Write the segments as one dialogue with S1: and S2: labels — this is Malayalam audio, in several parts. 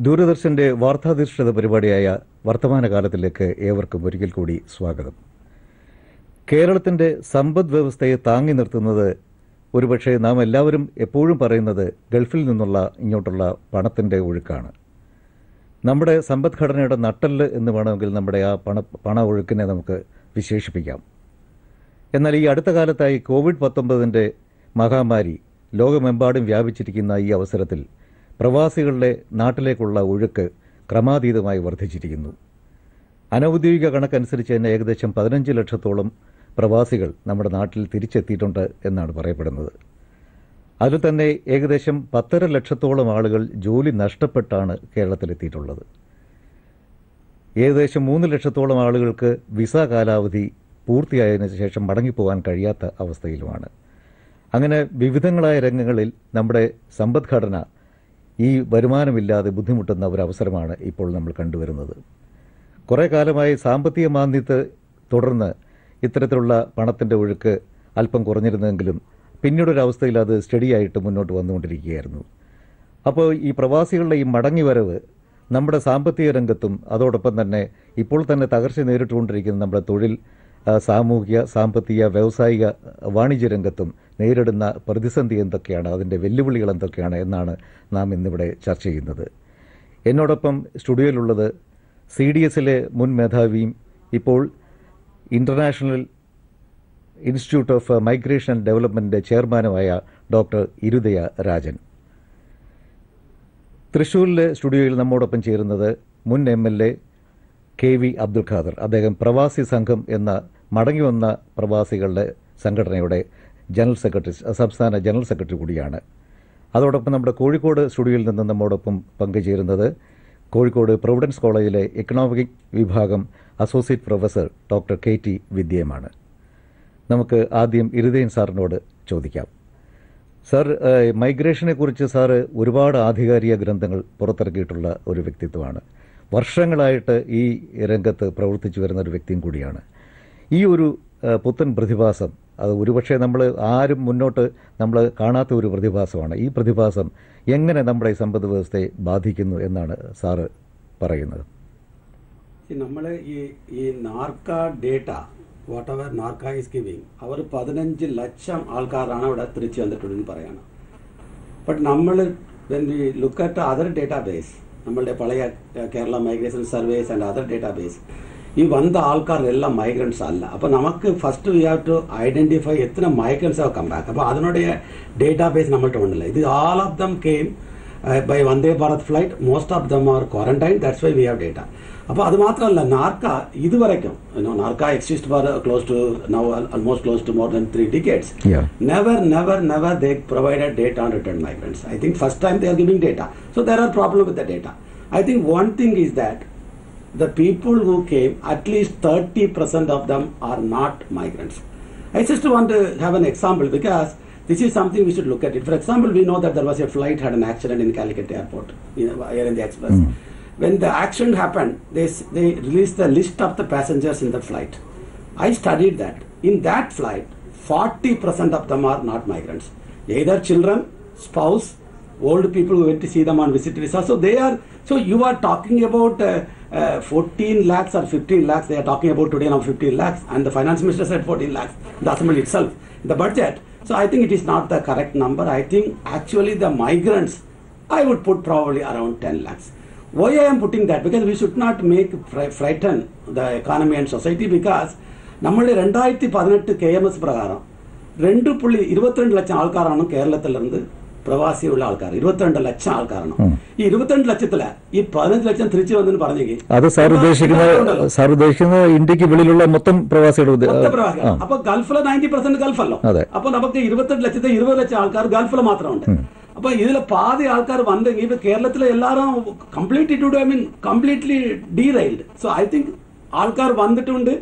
S1: ദൂരദർശന്റെ വാർത്താധിഷ്ഠിത പരിപാടിയായ വർത്തമാനകാലത്തിലേക്ക് ഏവർക്കും ഒരിക്കൽ കൂടി സ്വാഗതം. കേരളത്തിന്റെ സമ്പദ് വ്യവസ്ഥയെ താങ്ങി നിർത്തുന്നത് ഒരുപക്ഷെ നാം എല്ലാവരും എപ്പോഴും പറയുന്നത് ഗൾഫിൽ നിന്നുള്ള ഇങ്ങോട്ടുള്ള പണത്തിന്റെ ഒഴുക്കാണ്. നമ്മുടെ സമ്പദ്ഘടനയുടെ നട്ടെല്ല് എന്ന് വേണമെങ്കിൽ നമ്മുടെ ആ പണ ഒഴുക്കിനെ നമുക്ക് വിശേഷിപ്പിക്കാം. എന്നാൽ ഈ അടുത്ത കാലത്തായി കോവിഡ്-19 മഹാമാരി ലോകമെമ്പാടും വ്യാപിച്ചിരിക്കുന്ന ഈ അവസരത്തിൽ പ്രവാസികളുടെ നാട്ടിലേക്കുള്ള ഒഴുക്ക് ക്രമാതീതമായി വർദ്ധിച്ചിരിക്കുന്നു. അനൗദ്യോഗിക കണക്കനുസരിച്ച് തന്നെ ഏകദേശം 15 ലക്ഷത്തോളം പ്രവാസികൾ നമ്മുടെ നാട്ടിൽ തിരിച്ചെത്തിയിട്ടുണ്ട് എന്നാണ് പറയപ്പെടുന്നത്. അതിൽ തന്നെ ഏകദേശം 10.5 ലക്ഷത്തോളം ആളുകൾ ജോലി നഷ്ടപ്പെട്ടാണ് കേരളത്തിലെത്തിയിട്ടുള്ളത്. ഏകദേശം 3 ലക്ഷത്തോളം ആളുകൾക്ക് വിസ കാലാവധി പൂർത്തിയായതിനു ശേഷം മടങ്ങിപ്പോകാൻ കഴിയാത്ത അവസ്ഥയിലുമാണ്. അങ്ങനെ വിവിധങ്ങളായ രംഗങ്ങളിൽ നമ്മുടെ സമ്പദ്ഘടന ഈ വരുമാനമില്ലാതെ ബുദ്ധിമുട്ടുന്ന ഒരവസരമാണ് ഇപ്പോൾ നമ്മൾ കണ്ടുവരുന്നത്. കുറേ കാലമായി സാമ്പത്തിക മാന്ദ്യത്തെ തുടർന്ന് ഇത്തരത്തിലുള്ള പണത്തിൻ്റെ ഒഴുക്ക് അല്പം കുറഞ്ഞിരുന്നെങ്കിലും പിന്നീടൊരവസ്ഥയിൽ അത് സ്റ്റഡിയായിട്ട് മുന്നോട്ട് വന്നുകൊണ്ടിരിക്കുകയായിരുന്നു. അപ്പോൾ ഈ പ്രവാസികളുടെ ഈ മടങ്ങിവരവ് നമ്മുടെ സാമ്പത്തിക രംഗത്തും അതോടൊപ്പം തന്നെ ഇപ്പോൾ തന്നെ തകർച്ച നേരിട്ടുകൊണ്ടിരിക്കുന്ന നമ്മുടെ തൊഴിൽ, സാമൂഹിക, സാമ്പത്തിക, വ്യാവസായിക, വാണിജ്യ രംഗത്തും നേരിടുന്ന പ്രതിസന്ധി എന്തൊക്കെയാണ്, അതിൻ്റെ വെല്ലുവിളികൾ എന്തൊക്കെയാണ് എന്നാണ് നാം ഇന്നിവിടെ ചർച്ച ചെയ്യുന്നത്. എന്നോടൊപ്പം സ്റ്റുഡിയോയിലുള്ളത് CDSലെ മുൻ മേധാവിയും ഇപ്പോൾ international institute of migration and ഡെവലപ്മെൻറ്റിൻ്റെ ചെയർമാനുമായ ഡോക്ടർ ഇരുദയ രാജൻ. തൃശ്ശൂരിലെ സ്റ്റുഡിയോയിൽ നമ്മോടൊപ്പം ചേരുന്നത് മുൻ MLA KV അബ്ദുൽ ഖാദർ. അദ്ദേഹം പ്രവാസി സംഘം എന്ന മടങ്ങിവന്ന പ്രവാസികളുടെ സംഘടനയുടെ സംസ്ഥാന ജനറൽ സെക്രട്ടറി കൂടിയാണ്. അതോടൊപ്പം നമ്മുടെ കോഴിക്കോട് സ്റ്റുഡിയോയിൽ നിന്ന് നമ്മോടൊപ്പം പങ്കുചേരുന്നത് കോഴിക്കോട് പ്രൊവിഡൻസ് കോളേജിലെ എക്കണോമിക് വിഭാഗം അസോസിയേറ്റ് പ്രൊഫസർ ഡോക്ടർ KT വിദ്യയുമാണ്. നമുക്ക് ആദ്യം ഇരുദയൻ സാറിനോട് ചോദിക്കാം. സാർ, മൈഗ്രേഷനെക്കുറിച്ച് സാറ് ഒരുപാട് ആധികാരിക ഗ്രന്ഥങ്ങൾ പുറത്തിറക്കിയിട്ടുള്ള ഒരു വ്യക്തിത്വമാണ്. വർഷങ്ങളായിട്ട് ഈ രംഗത്ത് പ്രവർത്തിച്ചു വരുന്ന ഒരു വ്യക്തിയും കൂടിയാണ്. ഈ ഒരു പുത്തൻ പ്രതിഭാസം അത് ഒരുപക്ഷെ നമ്മൾ ആരും മുന്നോട്ട് നമ്മൾ കാണാത്ത ഒരു പ്രതിഭാസമാണ്. ഈ പ്രതിഭാസം എങ്ങനെ നമ്മുടെ ഈ സമ്പദ് വ്യവസ്ഥയെ ബാധിക്കുന്നു എന്നാണ് സാറ് പറയുന്നത്?
S2: നമ്മൾ ഈ Norka data what ever Norka is giving അവർ 15 ലക്ഷം ആൾക്കാരാണ് അവിടെ തിരിച്ചു വന്നിട്ടുണ്ടെന്ന് പറയാണ്. ബട്ട് നമ്മൾ when we look at other database, നമ്മളുടെ പഴയ Kerala migration surveys and other database, ഈ വന്ന ആൾക്കാരെല്ലാം മൈഗ്രൻസ് അല്ല. അപ്പോൾ നമുക്ക് first we have to identify എത്ര മൈഗ്രൻസ് ഹാവ് കം ബാക്ക്. അപ്പോൾ അതിനോട് ഡേറ്റാബേസ് നമ്മളുടെ ഉണ്ടല്ലോ. ഇത് all of them came by Vande Bharat flight, most of them R quarantine, that's why we have data. അപ്പോൾ അത് മാത്രമല്ല, നാർക്ക ഇതുവരെയ്ക്കും Norka exist for close to now almost close to more than 3 decades. Never they provided data on returned migrants. I think first time they are giving data. So there are problems with the data. I think one thing is that the people who came, at least 30% of them are not migrants. I just want to have an example because this is something we should look at it. For example, we know that there was a flight had an accident in Calicut airport, Air India Express. When the accident happened, they released the list of the passengers in the flight. I studied that. In that flight, 40% of them are not migrants. Either children, spouse, old people who went to see them on visit visa. So you are talking about 14 lakhs or 15 lakhs. They are talking about today now 15 lakhs. And the finance minister said 14 lakhs. The assembly itself, the budget. So I think it is not the correct number. I think actually the migrants, I would put probably around 10 lakhs. Why I am putting that? Because we should not make frighten the economy and society, because നമ്മളുടെ 2018 KMS പ്രകാരം 2.22 ലക്ഷം ആൾക്കാരാണ് കേരളത്തിലിருந்து പ്രവാസിയുള്ള ആൾക്കാർ. 22 ലക്ഷം ആൾക്കാരാണ്. ഈ 22 ലക്ഷത്തില് ഈ 15 ലക്ഷം തിരിച്ചു വന്നെന്ന് പറഞ്ഞെങ്കിൽ
S1: അത് സാർ ഉദ്ദേശിക്കുന്നത് ഇന്ത്യക്ക് വെളിയിലുള്ള മൊത്തം പ്രവാസികളുടെ.
S2: അപ്പൊ ഗൾഫിലെ 90% ഗൾഫല്ലോ. അപ്പൊ നമുക്ക് 22 ലക്ഷത്തെ 20 ലക്ഷം ആൾക്കാർ ഗൾഫിൽ മാത്രമുണ്ട്. അപ്പൊ ഇതിൽ പാതി ആൾക്കാർ വന്നെങ്കിൽ ഇപ്പൊ കേരളത്തിലെ എല്ലാവരും കംപ്ലീറ്റ്ലി ഡീറെയിൽഡ്. സോ ഐ തിങ്ക് ആൾക്കാർ വന്നിട്ടുണ്ട്.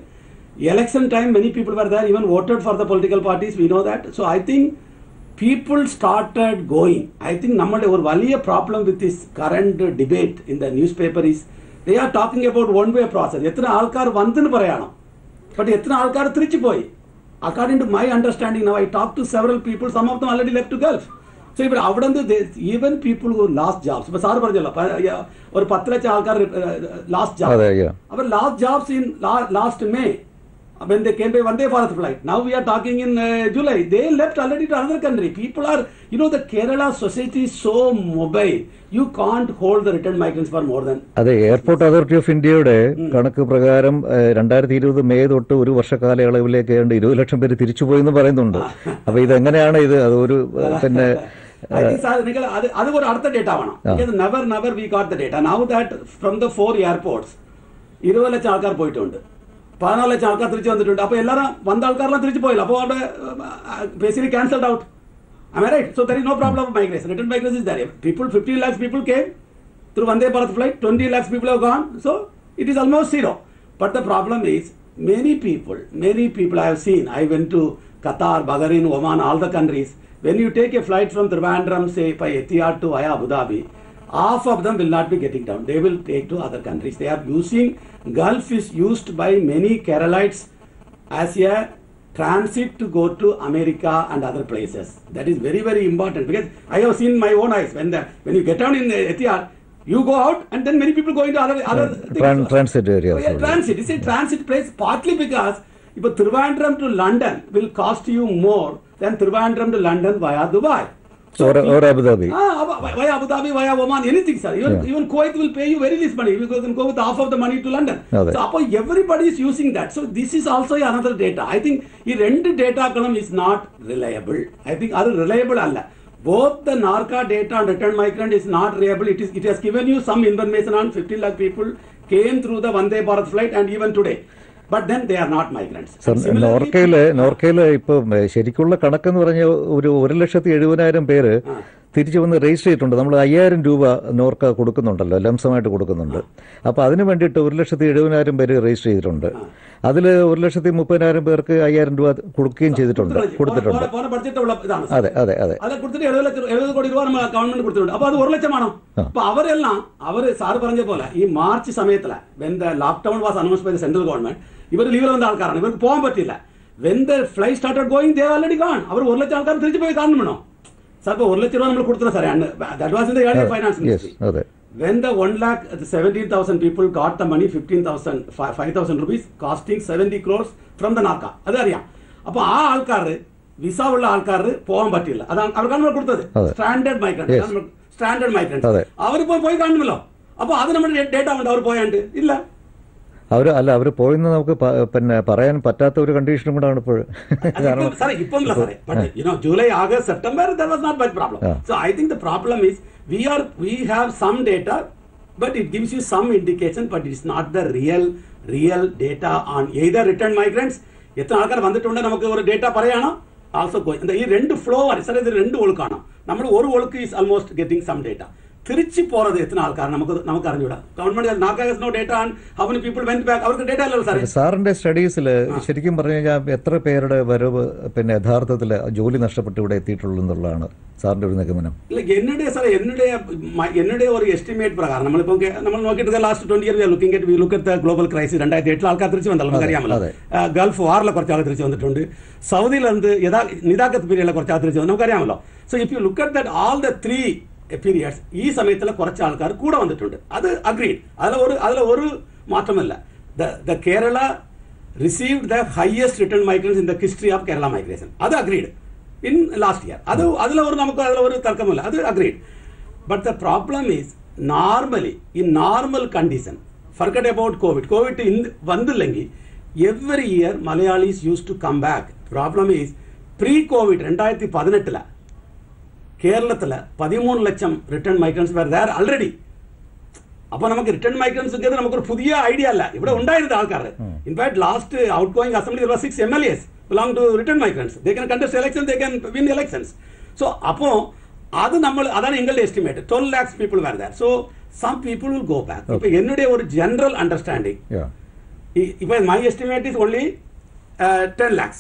S2: Election time, many people were there, even voted for the political parties, we know that. So I think people started going. I think nammude or valiya problem with this current debate in the newspaper is they are talking about one way process. Ethna aalkar vandenu parayana, but ethna aalkar thirichu poi. According to my understanding now, I talked to several people, some of them already left to Gulf. So ഇവിടെ അവിടെ നിന്ന് even people who lost jobs, ഇപ്പൊ സാറ് പറഞ്ഞല്ലോ ഒരു 10 ലക്ഷം ആൾക്കാർ ലാസ്റ്റ് ജോബ്, അവർ lost jobs in last May when they came by Vande Bharat flight. Now we are talking in July. They left already to another country. People are, the Kerala society is so mobile. You can't hold the return migrants for more than.
S1: അതെ, എയർപോർട്ട് അതോറിറ്റി ഓഫ് ഇന്ത്യയുടെ കണക്ക് പ്രകാരം 2020 മെയ് തൊട്ട് ഒരു വർഷക്കാലയളവിലേക്ക് 20 ലക്ഷം പേര് തിരിച്ചുപോയി എന്ന് പറയുന്നുണ്ട്. അപ്പൊ ഇതെങ്ങനെയാണ് ഇത്? അതൊരു പിന്നെ
S2: അത് ഒരു അടുത്ത ഡേറ്റ വേണം. Never we got the data. Now that from the 4 airports 20 ലക്ഷം ആൾക്കാർ പോയിട്ടുണ്ട്, 14 ലക്ഷം ആൾക്കാർ തിരിച്ചു വന്നിട്ടുണ്ട്. അപ്പോൾ എല്ലാവരും വന്ന ആൾക്കാരെല്ലാം തിരിച്ചു പോയില്ല. അപ്പോൾ അവിടെ basically cancelled out. Am I right? So there is no problem of migration. Return migration is there. 15 lakhs people came through Vande Bharat flight. 20 lakhs people have gone. So it is almost zero. But the problem is many people I have seen. I went to Qatar, Bahrain, Oman, all the countries. When you take a flight from Trivandrum, say by Etihad to Abu Dhabi, half of them will not be getting down. They will take to other countries. They are using, Gulf is used by many Keralites as a transit to go to America and other places. That is very, very important, because I have seen my own eyes. When you get down in Etihad, you go out and then many people go into other
S1: transit areas.
S2: Transit. It's a transit place, partly because if Trivandrum to London will cost you more than Trivandrum to London via Dubai.
S1: Or Abu Dhabi.
S2: Via Abu Dhabi, via Oman, anything, sir. Even Kuwait will pay you very less money. You can go with half of the money to London. So everybody is using that. So this is also another data. I think this data column is not reliable. I think that reliable alla. Both the NARCA data and return migrant is not reliable. It has given you some information on 15 lakh people came through the Vande Bharat flight and even today. But then they are not migrants.
S1: നോർക്കയില് ഇപ്പൊ ശരിക്കുള്ള കണക്കെന്ന് പറഞ്ഞ ഒരു 1,70,000 പേര് തിരിച്ചു വന്ന് രജിസ്റ്റർ ചെയ്തിട്ടുണ്ട്. നമ്മൾ 5,000 രൂപ നോർക്ക കൊടുക്കുന്നുണ്ടല്ലോ, ലംസമായിട്ട് കൊടുക്കുന്നുണ്ട്. അപ്പൊ അതിന് വേണ്ടിയിട്ട് 1,70,000 പേര് രജിസ്റ്റർ ചെയ്തിട്ടുണ്ട്. അതിൽ 1,30,000 പേർക്ക് 5,000 രൂപ കൊടുക്കുകയും കൊടുത്തിട്ടുണ്ട്. അതെ അതെ അതെ.
S2: അപ്പൊ അത് 1 ലക്ഷമാണോ? അപ്പൊ അവര് സാറ് പറഞ്ഞ പോലെ ഈ March സമയത്തില് when the lockdown was announced by the central government, ഇവർ ലീവിൽ വന്ന ആൾക്കാരാണ്, ഇവർക്ക് പോകാൻ പറ്റില്ല. When the flight started going, they are already gone. അവർ 1 ലക്ഷം ആൾക്കാർ തിരിച്ചു പോയി കാണണമോ? സാർ ഇപ്പോൾ 1 ലക്ഷം രൂപ നമ്മൾ കൊടുത്തില്ല സാറേ. That was in the earlier finance ministry. When the 1,17,000 people got the money, 5,000 rupees costing 70 crores from the NARCA. അതറിയാം. അപ്പോൾ ആ ആൾക്കാർ വിസ ഉള്ള ആൾക്കാർ പോകാൻ പറ്റില്ല. അതാണ് അവർക്കാണ് നമ്മൾ കൊടുത്തത്. സ്റ്റാൻഡേർഡ് മൈഗ്രന്റ് അവർ പോയി കാണുമല്ലോ. അപ്പോൾ അത് നമ്മുടെ ഡേറ്റ ഉണ്ട്. അവർ പോയാണ്ട് ഇല്ല.
S1: അവർ പോയെന്ന് നമുക്ക് പിന്നെ പറയാൻ പറ്റാത്ത ഒരു കണ്ടീഷനും കൂടാണ് ഇപ്പോൾ.
S2: July, August, September, there was not much problem. So I think the problem is we have some data, but it gives you some indication, but it's not the real data on either return migrants. എത്ര ആൾക്കാർ വന്നിട്ടുണ്ട് നമുക്ക് ഒരു ഡേറ്റ പറയാനോ ആൾസോ ഈ 2 ഫ്ലോ ആണ് സാർ. ഇത് 2 ഒഴുക്കാണ്. നമ്മൾ ഒരു ഒഴുക്ക് is almost getting some data. തിരിച്ചു പോறது എത്ര ആൾക്കാർ നമുക്ക് അറിഞ്ഞൂടാ. Government no data on how many people went back. അവർക്ക് ഡേറ്റ അല്ലല്ലോ സാർ.
S1: സാറിന്റെ സ്റ്റഡീസിൽ ശരിക്കും പറഞ്ഞു കഴിഞ്ഞാൽ എത്ര പേരുടെ വരവ് പിന്നെ യഥാർത്ഥത്തിൽ ജോലി നഷ്ടപ്പെട്ട് ഇവിടെ എത്തിയിട്ടുള്ളൂ എന്നുള്ളതാണ് സാറിന്റെ ഒരു നിഗമനം?
S2: ഇല്ല, എന്നയുടെ ഒരു എസ്റ്റിമേറ്റ് പ്രകാരം നമ്മൾ നോക്കിയിട്ട് last 20 years we look at the global crisis. 2008 ആൾക്കാർ തിരിച്ചു വന്നല്ലോ, നമുക്കറിയാമല്ലോ. ഗൾഫ് വാറിലെ കുറച്ച് ആൾ തിരിച്ചു വന്നിട്ടുണ്ട്. സൗദിയിൽ നിതാഖത്ത് പീരിയഡിലെ കുറച്ച് ആൾ തിരിച്ചു വന്നു, നമുക്കറിയാമല്ലോ. So if you look at that all the 3 periods ഈ സമയത്തുള്ള കുറച്ച് ആൾക്കാർ കൂടെ വന്നിട്ടുണ്ട്. അത് അഗ്രീഡ്. അതിൽ ഒരു മാറ്റമല്ല. The Kerala received the highest return migrants in the history of Kerala migration. അത് അഗ്രീഡ് ഇൻ ലാസ്റ്റ് ഇയർ. അതിലൊരു തർക്കമില്ല. അത് agreed. But the problem is normally in normal condition, forget about covid വന്നില്ലെങ്കിൽ every year Malayalees use to come back. Problem is pre covid 2018 കേരളത്തിൽ 13 lakh return migrants were there already. അപ്പൊ നമുക്ക് റിട്ടേൺ മൈഗ്രൻസ് നമുക്കൊരു പുതിയ ഐഡിയ അല്ല, ഇവിടെ ഉണ്ടായിരുന്ന ആൾക്കാർ. In fact last out going assembly 6 MLAs belong to return migrants. They can contest elections, they can win elections. So അപ്പോൾ അതാണ് നിങ്ങളുടെ estimate. 12 lakhs people were there. So some people will go back. ഇപ്പൊ എന്നോട് ഒരു ജനറൽ അണ്ടർസ്റ്റാൻഡിങ്, ഇപ്പൊ my estimate is only 10 lakhs,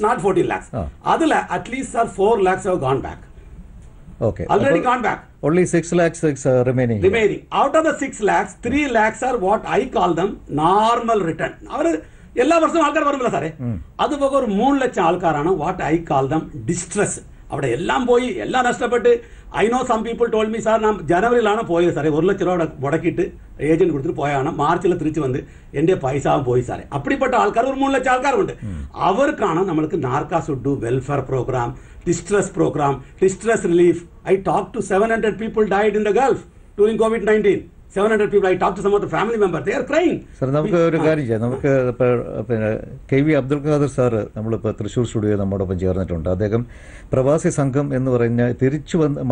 S2: not 14 lakhs. അതിൽ at least 4 lakhs have gone back.
S1: Okay.
S2: Already gone back.
S1: Only 6 lakhs remaining.
S2: Out of the 6 lakhs, 3 lakhs are what I call them normal return. എല്ലാ വർഷവും ആൾക്കാർ വരുന്നില്ല സാറേ. അതുപോലെ ഒരു 3 ലക്ഷം ആൾക്കാരാണ് what I call them distress. അവിടെ എല്ലാം പോയി, എല്ലാം നഷ്ടപ്പെട്ട്. I know some people told me sir, ഞാൻ ജനുവരിയിലാണ് പോയത് സാറേ, 1 ലക്ഷം രൂപ മുടക്കിയിട്ട് ഏജന്റ് കൊടുത്തിട്ട് പോയാണ്. മാർച്ചിൽ തിരിച്ചു വന്ന് എൻ്റെ പൈസ പോയി സാറേ. അപ്പടിപ്പെട്ട ആൾക്കാർ ഒരു 3 ലക്ഷം ആൾക്കാരുണ്ട്. അവർക്കാണ് നമ്മൾക്ക് Norka should do welfare program, distress program, distress relief. I talk to 700 people died in the Gulf during COVID-19. 700 people. I talked to some of the family members. They are crying.
S1: Sir, നമുക്ക് ഒരു കാര്യം ചെയ്യാം. നമുക്ക് പിന്നെ KV അബ്ദുൽ ഖാദർ സാറ് നമ്മളിപ്പോൾ തൃശ്ശൂർ സ്റ്റുഡിയോ നമ്മോടൊപ്പം ചേർന്നിട്ടുണ്ട്. അദ്ദേഹം പ്രവാസി സംഘം എന്ന് പറഞ്ഞ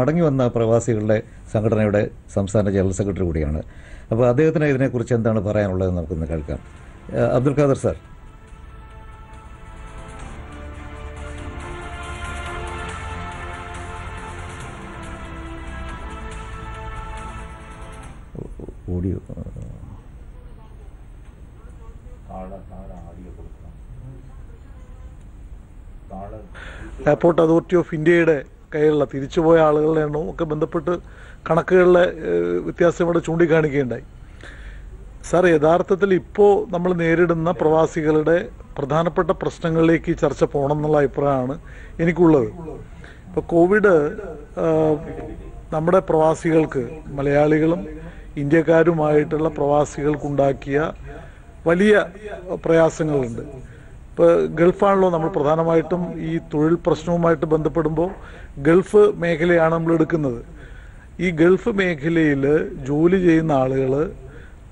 S1: മടങ്ങി വന്ന പ്രവാസികളുടെ സംഘടനയുടെ സംസ്ഥാന ജനറൽ സെക്രട്ടറി കൂടിയാണ്. അപ്പോൾ അദ്ദേഹത്തിന് ഇതിനെക്കുറിച്ച് എന്താണ് പറയാനുള്ളത് നമുക്കൊന്ന് കേൾക്കാം. Abdul Khader sir. Audio
S3: airport authority of ഇന്ത്യയുടെ കയ്യിലുള്ള തിരിച്ചുപോയ ആളുകളുടെ എണ്ണവും ഒക്കെ ബന്ധപ്പെട്ട് കണക്കുകളിലെ വ്യത്യാസം ഇവിടെ ചൂണ്ടിക്കാണിക്കുകയുണ്ടായി. സാർ, യഥാർത്ഥത്തിൽ ഇപ്പോൾ നമ്മൾ നേരിടുന്ന പ്രവാസികളുടെ പ്രധാനപ്പെട്ട പ്രശ്നങ്ങളിലേക്ക് ഈ ചർച്ച പോകണം എന്നുള്ള അഭിപ്രായമാണ് എനിക്കുള്ളത്. ഇപ്പോൾ കോവിഡ് നമ്മുടെ പ്രവാസികൾക്ക്, മലയാളികളും ഇന്ത്യക്കാരുമായിട്ടുള്ള പ്രവാസികൾക്കുണ്ടാക്കിയ വലിയ പ്രയാസങ്ങളുണ്ട്. ഇപ്പോൾ ഗൾഫാണല്ലോ നമ്മൾ പ്രധാനമായിട്ടും ഈ തൊഴിൽ പ്രശ്നവുമായിട്ട് ബന്ധപ്പെടുമ്പോൾ ഗൾഫ് മേഖലയാണ് നമ്മൾ എടുക്കുന്നത്. ഈ ഗൾഫ് മേഖലയിൽ ജോലി ചെയ്യുന്ന ആളുകൾ,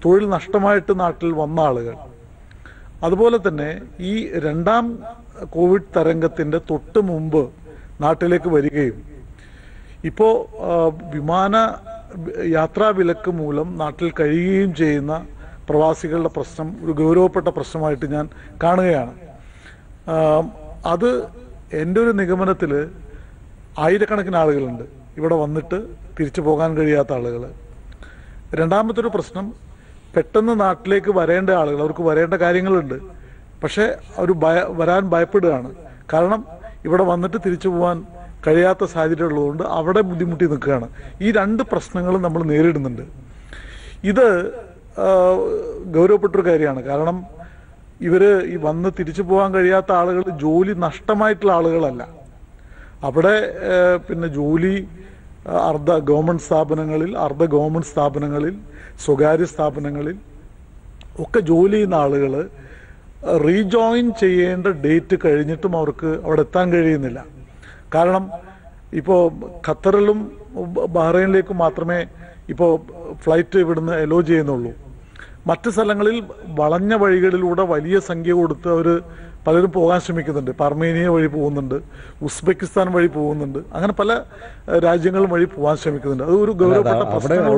S3: തൊഴിൽ നഷ്ടമായിട്ട് നാട്ടിൽ വന്ന ആളുകൾ, അതുപോലെ തന്നെ ഈ 2ാം കോവിഡ് തരംഗത്തിൻ്റെ തൊട്ട് മുമ്പ് നാട്ടിലേക്ക് വരികയും ഇപ്പോൾ വിമാന യാത്രാ വിലക്ക് മൂലം നാട്ടിൽ കഴിയുകയും ചെയ്യുന്ന പ്രവാസികളുടെ പ്രശ്നം ഒരു ഗൗരവപ്പെട്ട പ്രശ്നമായിട്ട് ഞാൻ കാണുകയാണ്. അത് എൻ്റെ ഒരു നിഗമനത്തിൽ ആയിരക്കണക്കിന് ആളുകളുണ്ട് ഇവിടെ വന്നിട്ട് തിരിച്ചു പോകാൻ കഴിയാത്ത ആളുകൾ. രണ്ടാമത്തെ ഒരു പ്രശ്നം, പെട്ടെന്ന് നാട്ടിലേക്ക് വരേണ്ട ആളുകൾ, അവർക്ക് വരേണ്ട കാര്യങ്ങളുണ്ട്, പക്ഷേ അവർ വരാൻ ഭയപ്പെടുകയാണ്. കാരണം ഇവിടെ വന്നിട്ട് തിരിച്ചു പോകാൻ കഴിയാത്ത സാഹചര്യം ഉള്ളതുകൊണ്ട് അവിടെ ബുദ്ധിമുട്ടി നിൽക്കുകയാണ്. ഈ 2 പ്രശ്നങ്ങളും നമ്മൾ നേരിടുന്നുണ്ട്. ഇത് ഗൗരവപ്പെട്ടൊരു കാര്യമാണ്. കാരണം ഇവർ ഈ വന്ന് തിരിച്ചു പോകാൻ കഴിയാത്ത ആളുകൾ ജോലി നഷ്ടമായിട്ടുള്ള ആളുകളല്ല. അവിടെ പിന്നെ ജോലി അർദ്ധ ഗവൺമെൻറ് സ്ഥാപനങ്ങളിൽ, അർദ്ധ ഗവൺമെൻറ് സ്ഥാപനങ്ങളിൽ, സ്വകാര്യ സ്ഥാപനങ്ങളിൽ ഒക്കെ ജോലി ചെയ്യുന്ന ആളുകൾ റീജോയിൻ ചെയ്യേണ്ട ഡേറ്റ് കഴിഞ്ഞിട്ടും അവർക്ക് അവിടെ എത്താൻ കഴിയുന്നില്ല. കാരണം ഇപ്പോൾ ഖത്തറിലും ബഹ്റൈനിലേക്കും മാത്രമേ ഇപ്പോൾ ഫ്ലൈറ്റ് ഇവിടുന്ന് അലോ ചെയ്യുന്നുള്ളൂ. മറ്റ് സ്ഥലങ്ങളിൽ വളഞ്ഞ വഴികളിലൂടെ വലിയ സംഖ്യ കൊടുത്ത് അവർ പലരും പോകാൻ ശ്രമിക്കുന്നുണ്ട്. അർമേനിയ വഴി പോകുന്നുണ്ട്, ഉസ്ബെക്കിസ്ഥാൻ വഴി പോകുന്നുണ്ട്, അങ്ങനെ പല രാജ്യങ്ങളും വഴി പോകാൻ ശ്രമിക്കുന്നുണ്ട്. അത് ഒരു ഗൗരവപ്പെട്ട പ്രശ്നങ്ങൾ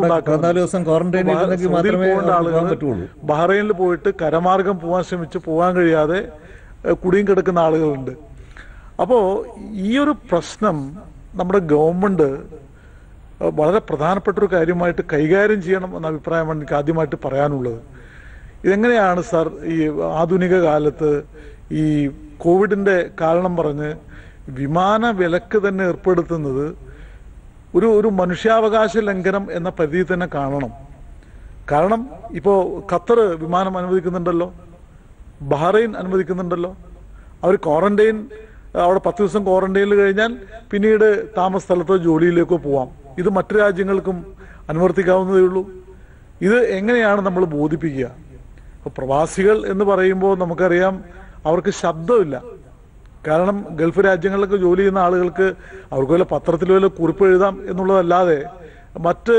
S3: ബഹ്റൈനിൽ പോയിട്ട് കരമാർഗം പോകാൻ ശ്രമിച്ച് പോകാൻ കഴിയാതെ കുടുങ്ങി കിടക്കുന്ന ആളുകളുണ്ട്. അപ്പോൾ ഈ ഒരു പ്രശ്നം നമ്മുടെ ഗവൺമെൻറ് വളരെ പ്രധാനപ്പെട്ട ഒരു കാര്യമായിട്ട് കൈകാര്യം ചെയ്യണം എന്ന അഭിപ്രായമാണ് എനിക്ക് ആദ്യമായിട്ട് പറയാനുള്ളത്. ഇതെങ്ങനെയാണ് സാർ ഈ ആധുനിക കാലത്ത് ഈ കോവിഡിൻ്റെ കാരണം പറഞ്ഞ് വിമാന വിലക്ക് തന്നെ ഏർപ്പെടുത്തുന്നത് ഒരു മനുഷ്യാവകാശ ലംഘനം എന്ന പരിധി തന്നെ കാണണം. കാരണം ഇപ്പോൾ ഖത്തർ വിമാനം അനുവദിക്കുന്നുണ്ടല്ലോ, ബഹ്റൈൻ അനുവദിക്കുന്നുണ്ടല്ലോ. അവർ ക്വാറന്റൈൻ, അവിടെ 10 ദിവസം ക്വാറന്റൈനിൽ കഴിഞ്ഞാൽ പിന്നീട് താമസ സ്ഥലത്തോ ജോലിയിലേക്കോ പോവാം. ഇത് മറ്റു രാജ്യങ്ങൾക്കും അനുവർത്തിക്കാവുന്നതേ ഉള്ളൂ. ഇത് എങ്ങനെയാണ് നമ്മൾ ബോധിപ്പിക്കുക? ഇപ്പോൾ പ്രവാസികൾ എന്ന് പറയുമ്പോൾ നമുക്കറിയാം അവർക്ക് ശബ്ദമില്ല. കാരണം ഗൾഫ് രാജ്യങ്ങളിലൊക്കെ ജോലി ചെയ്യുന്ന ആളുകൾക്ക് അവർക്ക് വല്ല പത്രത്തിൽ വല്ല കുറിപ്പ് എഴുതാം എന്നുള്ളതല്ലാതെ മറ്റ്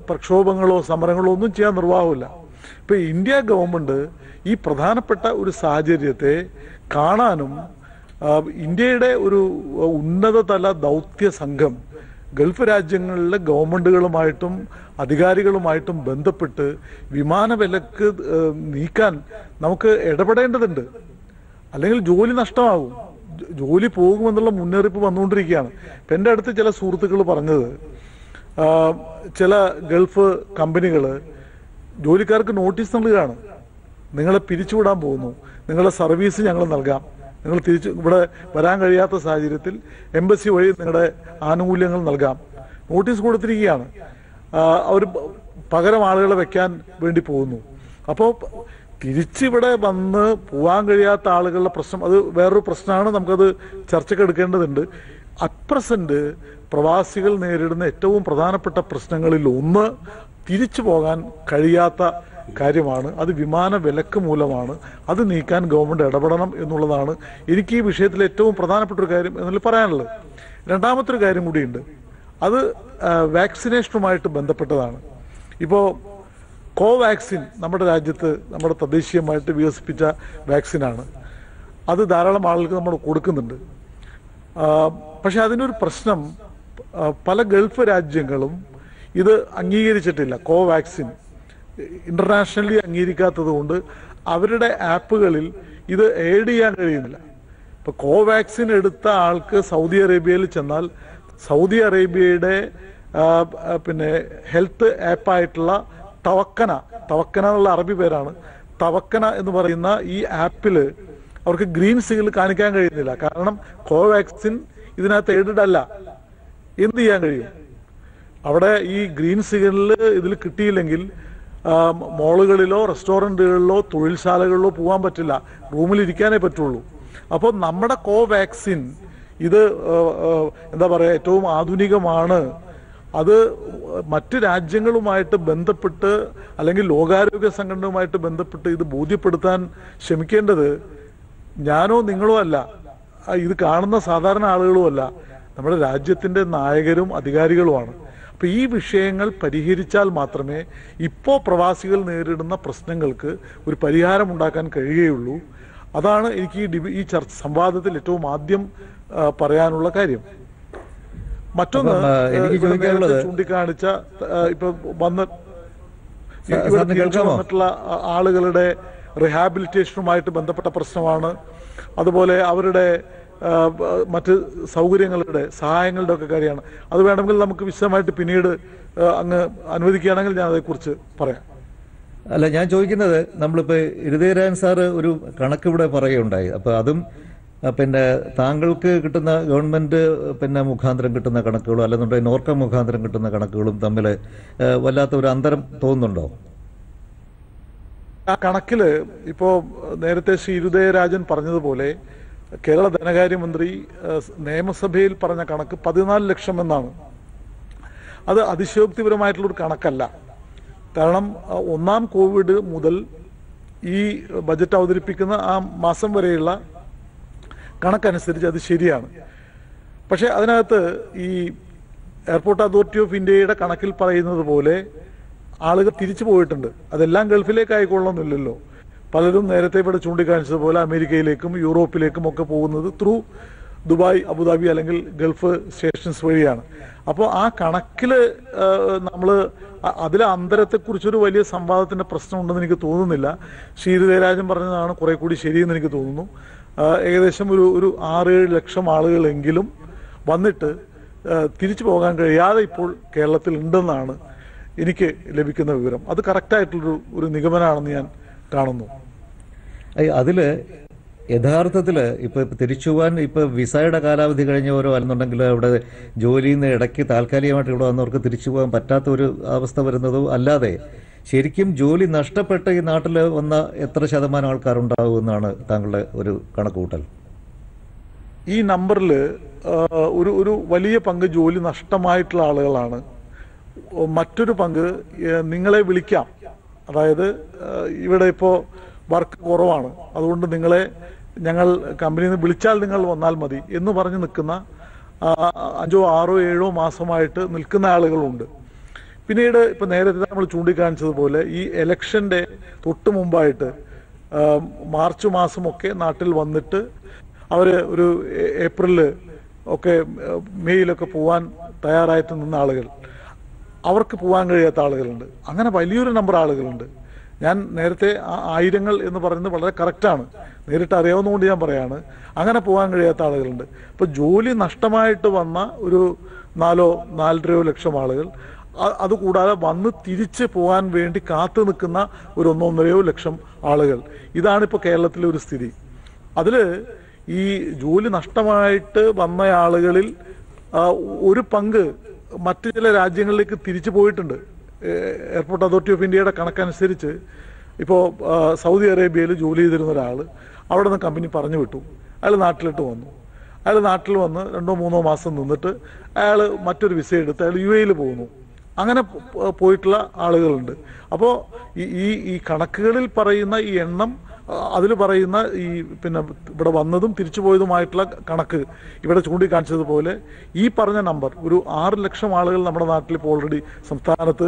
S3: പ്രക്ഷോഭങ്ങളോ സമരങ്ങളോ ഒന്നും ചെയ്യാൻ നിർവാഹമില്ല. ഇപ്പം ഇന്ത്യ ഗവൺമെൻറ് ഈ പ്രധാനപ്പെട്ട ഒരു സാഹചര്യത്തെ കാണാനും ഇന്ത്യയുടെ ഒരു ഉന്നതതല ദൗത്യ സംഘം ഗൾഫ് രാജ്യങ്ങളിലെ ഗവൺമെൻറ്റുകളുമായിട്ടും അധികാരികളുമായിട്ടും ബന്ധപ്പെട്ട് വിമാന വിലക്ക് നീക്കാൻ നമുക്ക് ഇടപെടേണ്ടതുണ്ട്. അല്ലെങ്കിൽ ജോലി നഷ്ടമാകും, ജോലി പോകുമെന്നുള്ള മുന്നറിയിപ്പ് വന്നുകൊണ്ടിരിക്കുകയാണ്. ഇപ്പം എൻ്റെ അടുത്ത് ചില സുഹൃത്തുക്കൾ പറഞ്ഞത്, ചില ഗൾഫ് കമ്പനികൾ ജോലിക്കാർക്ക് നോട്ടീസ് നൽകുകയാണ്, നിങ്ങളെ പിരിച്ചുവിടാൻ പോകുന്നു, നിങ്ങളുടെ സർവീസ് ഞങ്ങൾ നൽകാം, നിങ്ങൾ തിരിച്ച് ഇവിടെ വരാൻ കഴിയാത്ത സാഹചര്യത്തിൽ എംബസി വഴി നിങ്ങളുടെ ആനുകൂല്യങ്ങൾ നൽകാം, നോട്ടീസ് കൊടുത്തിരിക്കുകയാണ്. അവർ പകരം ആളുകളെ വെക്കാൻ വേണ്ടി പോകുന്നു. അപ്പോൾ തിരിച്ചിവിടെ വന്ന് പോകാൻ കഴിയാത്ത ആളുകളുടെ പ്രശ്നം അത് വേറൊരു പ്രശ്നമാണ്, നമുക്കത് ചർച്ചയ്ക്ക് എടുക്കേണ്ടതുണ്ട്. അറ്റ് പ്രസന്റ് പ്രവാസികൾ നേരിടുന്ന ഏറ്റവും പ്രധാനപ്പെട്ട പ്രശ്നങ്ങളിൽ ഒന്ന് തിരിച്ചു പോകാൻ കഴിയാത്ത കാര്യമാണ്. അത് വിമാന വിലക്ക് മൂലമാണ്. അത് നീക്കാൻ ഗവൺമെന്റ് ഇടപെടണം എന്നുള്ളതാണ് എനിക്ക് ഈ വിഷയത്തിൽ ഏറ്റവും പ്രധാനപ്പെട്ട ഒരു കാര്യം എന്നതിൽ പറയാനുള്ളത്. രണ്ടാമത്തൊരു കാര്യം കൂടിയുണ്ട്. അത് വാക്സിനേഷനുമായിട്ട് ബന്ധപ്പെട്ടതാണ്. ഇപ്പോൾ കോവാക്സിൻ നമ്മുടെ രാജ്യത്ത് നമ്മുടെ തദ്ദേശീയമായിട്ട് വികസിപ്പിച്ച വാക്സിനാണ്. അത് ധാരാളം ആളുകൾക്ക് നമ്മൾ കൊടുക്കുന്നുണ്ട്. പക്ഷെ അതിനൊരു പ്രശ്നം, പല ഗൾഫ് രാജ്യങ്ങളും ഇത് അംഗീകരിച്ചിട്ടില്ല. കോവാക്സിൻ ഇന്റർനാഷണലി അംഗീകരിക്കാത്തത് കൊണ്ട് അവരുടെ ആപ്പുകളിൽ ഇത് ഏഡ് ചെയ്യാൻ കഴിയുന്നില്ല. ഇപ്പൊ കോവാക്സിൻ എടുത്ത ആൾക്ക് സൗദി അറേബ്യയിൽ ചെന്നാൽ സൗദി അറേബ്യയുടെ പിന്നെ ഹെൽത്ത് ആപ്പായിട്ടുള്ള തവക്കന എന്നുള്ള അറബി പേരാണ്, തവക്കന എന്ന് പറയുന്ന ഈ ആപ്പിൽ അവർക്ക് ഗ്രീൻ സിഗ്നൽ കാണിക്കാൻ കഴിയുന്നില്ല. കാരണം കോവാക്സിൻ ഇതിനകത്ത് എയ്ഡഡ് അല്ല. എന്ത് ചെയ്യാൻ കഴിയും? അവിടെ ഈ ഗ്രീൻ സിഗ്നൽ ഇതിൽ കിട്ടിയില്ലെങ്കിൽ മോളുകളിലോ റെസ്റ്റോറൻറ്റുകളിലോ തൊഴിൽശാലകളിലോ പോകാൻ പറ്റില്ല, റൂമിലിരിക്കാനേ പറ്റുള്ളൂ. അപ്പോൾ നമ്മുടെ കോവാക്സിൻ ഇത് എന്താ പറയുക, ഏറ്റവും ആധുനികമാണ്. അത് മറ്റ് രാജ്യങ്ങളുമായിട്ട് ബന്ധപ്പെട്ട് അല്ലെങ്കിൽ ലോകാരോഗ്യ സംഘടനയുമായിട്ട് ബന്ധപ്പെട്ട് ഇത് ബോധ്യപ്പെടുത്താൻ ശ്രമിക്കേണ്ടത് ഞാനോ നിങ്ങളോ അല്ല, ഇത് കാണുന്ന സാധാരണ ആളുകളും അല്ല, നമ്മുടെ രാജ്യത്തിൻ്റെ നായകരും അധികാരികളുമാണ്. അപ്പോൾ ഈ വിഷയങ്ങൾ പരിഹരിച്ചാൽ മാത്രമേ ഇപ്പോൾ പ്രവാസികൾ നേരിടുന്ന പ്രശ്നങ്ങൾക്ക് ഒരു പരിഹാരം ഉണ്ടാക്കാൻ കഴിയുകയുള്ളൂ. അതാണ് എനിക്ക് ഈ സംവാദത്തിൽ ഏറ്റവും ആദ്യം പറയാനുള്ള കാര്യം. മറ്റൊന്ന്, ചൂണ്ടിക്കാണിച്ച ഇപ്പൊ വന്നിട്ടുള്ള ആളുകളുടെ റിഹാബിലിറ്റേഷനുമായിട്ട് ബന്ധപ്പെട്ട പ്രശ്നമാണ്. അതുപോലെ അവരുടെ മറ്റ് സൗകര്യങ്ങളുടെ സഹായങ്ങളുടെ ഒക്കെ കാര്യമാണ്. അത് വേണമെങ്കിൽ നമുക്ക് വിശദമായിട്ട് പിന്നീട് അങ്ങ് അനുവദിക്കുകയാണെങ്കിൽ ഞാൻ അതേക്കുറിച്ച് പറയാം.
S1: അല്ല, ഞാൻ ചോദിക്കുന്നത്, നമ്മളിപ്പോൾ ഇരുതേരാൻ സാറ് ഒരു കണക്ക് ഇവിടെ പറയുകയുണ്ടായി. അപ്പോൾ അതും പിന്നെ താങ്കൾക്ക് കിട്ടുന്ന ഗവൺമെന്റ് പിന്നെ മുഖാന്തരം കിട്ടുന്ന കണക്കുകളും അല്ലെന്നുണ്ടെങ്കിൽ നോർക്ക മുഖാന്തരം കിട്ടുന്ന കണക്കുകളും തമ്മിൽ വല്ലാത്ത ഒരു അന്തരം തോന്നുന്നുണ്ടോ?
S3: ആ കണക്കില് ഇപ്പോ നേരത്തെ ശ്രീ ഇരുദയരാജൻ പറഞ്ഞതുപോലെ കേരള ധനകാര്യമന്ത്രി നിയമസഭയിൽ പറഞ്ഞ കണക്ക് 14 ലക്ഷം എന്നാണ്. അത് അതിശയോക്തിപരമായിട്ടുള്ളൊരു കണക്കല്ല. കാരണം ഒന്നാം കോവിഡ് മുതൽ ഈ ബജറ്റ് അവതരിപ്പിക്കുന്ന ആ മാസം വരെയുള്ള കണക്കനുസരിച്ച് അത് ശരിയാണ്. പക്ഷെ അതിനകത്ത് ഈ എയർപോർട്ട് അതോറിറ്റി ഓഫ് ഇന്ത്യയുടെ കണക്കിൽ പറയുന്നത് പോലെ ആളുകൾ തിരിച്ചു പോയിട്ടുണ്ട്. അതെല്ലാം ഗൾഫിലേക്ക് ആയിക്കൊള്ളണമെന്നില്ലല്ലോ. പലരും നേരത്തെ ഇവിടെ ചൂണ്ടിക്കാണിച്ചതുപോലെ അമേരിക്കയിലേക്കും യൂറോപ്പിലേക്കും ഒക്കെ പോകുന്നത് ത്രൂ ദുബായ്, അബുദാബി അല്ലെങ്കിൽ ഗൾഫ് സ്റ്റേഷൻസ് വഴിയാണ്. അപ്പോൾ ആ കണക്കിൽ നമ്മൾ അതിലെ അന്തരത്തെക്കുറിച്ചൊരു വലിയ സംവാദത്തിന്റെ പ്രശ്നമുണ്ടെന്ന് എനിക്ക് തോന്നുന്നില്ല. ശ്രീധരരാജൻ പറഞ്ഞതാണ് കുറെ കൂടി ശരിയെന്ന് എനിക്ക് തോന്നുന്നു. ഏകദേശം ഒരു 6-7 ലക്ഷം ആളുകളെങ്കിലും വന്നിട്ട് തിരിച്ചു പോകാൻ കഴിയാതെ ഇപ്പോൾ കേരളത്തിൽ ഉണ്ടെന്നാണ് എനിക്ക് ലഭിക്കുന്ന വിവരം. അത് കറക്റ്റായിട്ടുള്ളൊരു നിഗമനമാണെന്ന് ഞാൻ കാണുന്നു.
S1: അതിൽ യഥാർത്ഥത്തിൽ ഇപ്പോൾ തിരിച്ചു പോകാൻ ഇപ്പോൾ വിസയുടെ കാലാവധി കഴിഞ്ഞവരോ അല്ലെന്നുണ്ടെങ്കിൽ അവിടെ ജോലിയിൽ നിന്ന് ഇടയ്ക്ക് താൽക്കാലികമായിട്ട് ഇവിടെ വന്നവർക്ക് തിരിച്ചു പോകാൻ പറ്റാത്ത ഒരു അവസ്ഥ വരുന്നതോ അല്ലാതെ ശരിക്കും ജോലി നഷ്ടപ്പെട്ട ഈ നാട്ടിൽ വന്ന എത്ര ശതമാനം ആൾക്കാരുണ്ടാകുമെന്നാണ് താങ്കളുടെ ഒരു കണക്കുകൂട്ടൽ?
S3: ഈ നമ്പറിൽ ഒരു വലിയ പങ്ക് ജോലി നഷ്ടമായിട്ടുള്ള ആളുകളാണ്. മറ്റൊരു പങ്ക് നിങ്ങളെ വിളിക്കാം, അതായത് ഇവിടെ ഇപ്പോൾ വർക്ക് കുറവാണ്, അതുകൊണ്ട് നിങ്ങളെ ഞങ്ങൾ കമ്പനിയിൽ നിന്ന് വിളിച്ചാൽ നിങ്ങൾ വന്നാൽ മതി എന്ന് പറഞ്ഞ് നിൽക്കുന്ന 5, 6, 7 മാസമായിട്ട് നിൽക്കുന്ന ആളുകളുണ്ട്. പിന്നീട് ഇപ്പം നേരത്തെ നമ്മൾ ചൂണ്ടിക്കാണിച്ചതുപോലെ ഈ ഇലക്ഷൻ്റെ തൊട്ട് മുമ്പായിട്ട് മാർച്ച് മാസമൊക്കെ നാട്ടിൽ വന്നിട്ട് അവർ ഒരു ഏപ്രിലിൽ ഒക്കെ മെയ്യിലൊക്കെ പോകാൻ തയ്യാറായിട്ട് നിന്ന ആളുകൾ, അവർക്ക് പോകാൻ കഴിയാത്ത ആളുകളുണ്ട്. അങ്ങനെ വലിയൊരു നമ്പർ ആളുകളുണ്ട്. ഞാൻ നേരത്തെ 1000 എന്ന് പറയുന്നത് വളരെ കറക്റ്റാണ്, നേരിട്ട് അറിയാവുന്നതുകൊണ്ട് ഞാൻ പറയാണ്. അങ്ങനെ പോകാൻ കഴിയാത്ത ആളുകളുണ്ട്. ഇപ്പോൾ ജോലി നഷ്ടമായിട്ട് വന്ന ഒരു 4-4.5 ലക്ഷം ആളുകൾ, അതുകൂടാതെ വന്ന് തിരിച്ച് പോകാൻ വേണ്ടി കാത്തു നിൽക്കുന്ന ഒരു 1-1.5 ലക്ഷം ആളുകൾ. ഇതാണിപ്പോൾ കേരളത്തിലെ ഒരു സ്ഥിതി. അതിൽ ഈ ജോലി നഷ്ടമായിട്ട് വന്ന ആളുകളിൽ ഒരു പങ്ക് മറ്റു ചില രാജ്യങ്ങളിലേക്ക് തിരിച്ചു പോയിട്ടുണ്ട്. എയർപോർട്ട് അതോറിറ്റി ഓഫ് ഇന്ത്യയുടെ കണക്കനുസരിച്ച് ഇപ്പോൾ സൗദി അറേബ്യയിൽ ജോലി ചെയ്തിരുന്ന ഒരാൾ അവിടെ നിന്ന് കമ്പനി പറഞ്ഞു വിട്ടു, അയാൾ നാട്ടിലിട്ട് വന്നു. അയാൾ നാട്ടിൽ വന്ന് 2-3 മാസം നിന്നിട്ട് അയാൾ മറ്റൊരു വിസ എടുത്ത് അയാൾ UAE പോകുന്നു. അങ്ങനെ പോയിട്ടുള്ള ആളുകളുണ്ട്. അപ്പോൾ ഈ കണക്കുകളിൽ പറയുന്ന ഈ എണ്ണം, അതിൽ പറയുന്ന ഈ പിന്നെ ഇവിടെ വന്നതും തിരിച്ചു പോയതുമായിട്ടുള്ള കണക്ക് ഇവിടെ ചൂണ്ടിക്കാണിച്ചതുപോലെ ഈ പറഞ്ഞ നമ്പർ ഒരു 6 ലക്ഷം ആളുകൾ നമ്മുടെ നാട്ടിൽ ഇപ്പോൾ ഓൾറെഡി സംസ്ഥാനത്ത്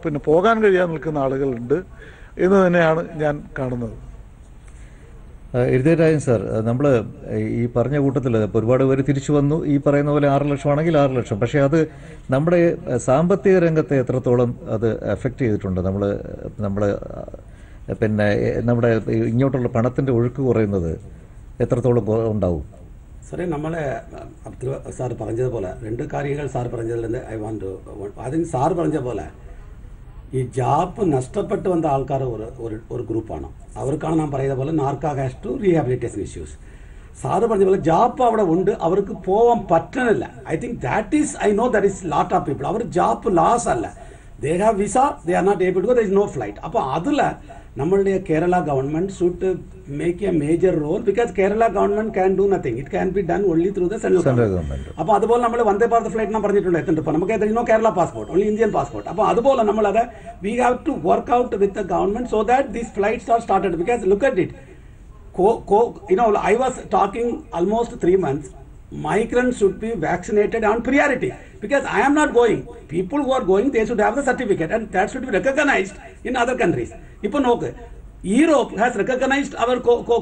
S3: പിന്നെ പോകാൻ കഴിയാതെ നിൽക്കുന്ന ആളുകളുണ്ട് എന്ന് തന്നെയാണ് ഞാൻ കാണുന്നത്.
S1: എഴുതിയരാജൻ സാർ, നമ്മൾ ഈ പറഞ്ഞ കൂട്ടത്തിൽ ഇപ്പോൾ ഒരുപാട് പേര് തിരിച്ചു വന്നു. ഈ പറയുന്ന പോലെ 6 ലക്ഷമാണെങ്കിൽ 6 ലക്ഷം. പക്ഷേ അത് നമ്മുടെ സാമ്പത്തിക രംഗത്തെ എത്രത്തോളം അത് എഫക്റ്റ് ചെയ്തിട്ടുണ്ട്? നമ്മൾ പിന്നെ നമ്മുടെ ഇങ്ങോട്ടുള്ള പണത്തിൻ്റെ ഒഴുക്ക് കുറയുന്നത് എത്രത്തോളം ഉണ്ടാവും?
S2: സാറേ, നമ്മളെ അബ്ദുൽ സാർ പറഞ്ഞതുപോലെ 2 കാര്യങ്ങൾ സാർ പറഞ്ഞതിൽ ആദ്യം സാർ പറഞ്ഞ പോലെ ഈ ജാപ്പ് നഷ്ടപ്പെട്ടു വന്ന ആൾക്കാർ ഒരു ഗ്രൂപ്പാണ്. അവർക്കാണ് നാം പറയുന്ന പോലെ Norka has to rehabilitation issues. Sir പറഞ്ഞ പോലെ ജാപ്പ് അവിടെ ഉണ്ട്, അവർക്ക് പോകാൻ പറ്റണില്ല. I know that is lot of people. അവർ ജാപ്പ് ലാസ് അല്ല, they have visa, they are not able to go, there is no flight. അപ്പോൾ അതിൽ നമ്മളുടെ Kerala government should make a major role, because Kerala government can do nothing. It can be done only through the central government. അപ്പോൾ അതുപോലെ നമ്മൾ വന്ദേ ഭാരത് ഫ്ലൈറ്റ് നാം പറഞ്ഞിട്ടുണ്ട് എത്തുന്നുണ്ട്. ഇപ്പോൾ നമുക്ക് no Kerala passport, only Indian passport. അപ്പോൾ അതുപോലെ നമ്മളത് we have to work out with the government so that these flights are started. Because look at it, I was talking almost 3 months. Migrants should be vaccinated on priority because I am not going. People who are going, they should have the certificate and that should be recognized in other countries. Ipo noke, Europe has recognized our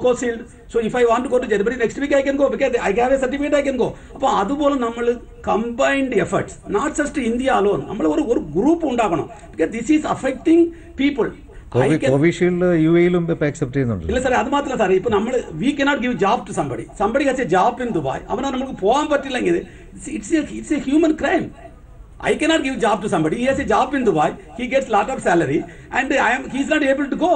S2: co-shield. So if I want to go to Germany next week, I can go because I have a certificate, I can go. Appo adupole nammal combined efforts, not just India alone. Nammal oru group undakanam because this is affecting people.
S1: Covishield UAE-ലും അക്സെപ്റ്റ് ചെയ്യുന്നുണ്ട്.
S2: ഇല്ല സാറേ, അത് മാത്രമല്ല സാറേ, ഇപ്പൊ നമ്മൾ we cannot give job to somebody has a job in Dubai. അവനെ നമുക്ക് പോകാൻ പറ്റില്ലെങ്കിൽ it's a human crime. I cannot give job to somebody. He has a job in Dubai. He gets lot of salary, and he is not able to go.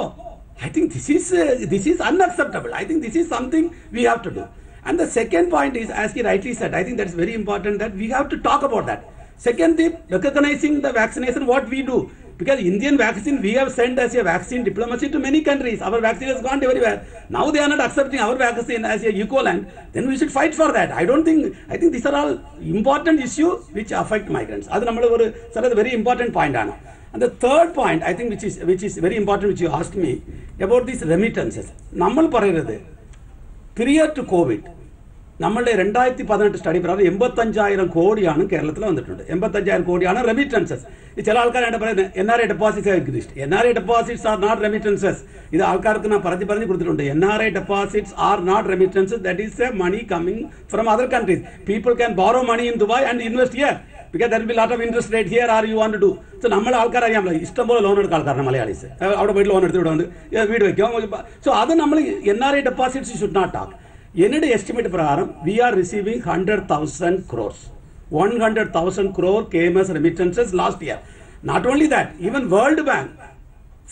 S2: I think this is unacceptable. I think this is something we have to do. And the second point is, as he rightly said, I think that's very important that we have to talk about that. Second thing, recognizing the vaccination, what we do. Because Indian vaccine, we have sent as a vaccine diplomacy to many countries. Our vaccine has gone everywhere. Now they are not accepting our vaccine as a equivalent. Then we should fight for that. I think these are all important issues which affect migrants. That's a very important point. And the third point, I think, which is very important, which you asked me about these remittances. Nammal parayunnathu, prior to COVID, നമ്മളുടെ 2018 സ്റ്റഡി പ്രകാരം 85,000 കോടിയാണ് കേരളത്തിൽ വന്നിട്ടുണ്ട്. 85,000 കോടിയാണ് റെമിറ്റൻസസ്. ചില ആൾക്കാരായിട്ട് പറയുന്നത് NRI deposits exist. NRI deposits are not remittances. ഇത് ആൾക്കാർക്ക് ഞാൻ പറഞ്ഞു കൊടുത്തിട്ടുണ്ട്. NRI deposits are not remittances. That is a money coming from other countries. People can borrow money in Dubai and invest here because there will be lot of interest rate here or you want to do. So നമ്മൾ ആൾക്കാർ അറിയാമല്ലോ, ഇഷ്ടംപോലെ ലോൺ എടുക്കുന്ന ആൾക്കാരാണ് മലയാളീസ്. അവിടെ പോയിട്ട് ലോൺ എടുത്ത് ഇവിടെ വന്ന് വീട് വയ്ക്കും. സോ അത് നമ്മൾ NRI deposits should not talk. എന്നയുടെ എസ്റ്റിമേറ്റ് പ്രകാരം we are receiving 100,000 crores. 100,000 crore came as remittances last year. Not only that, even World Bank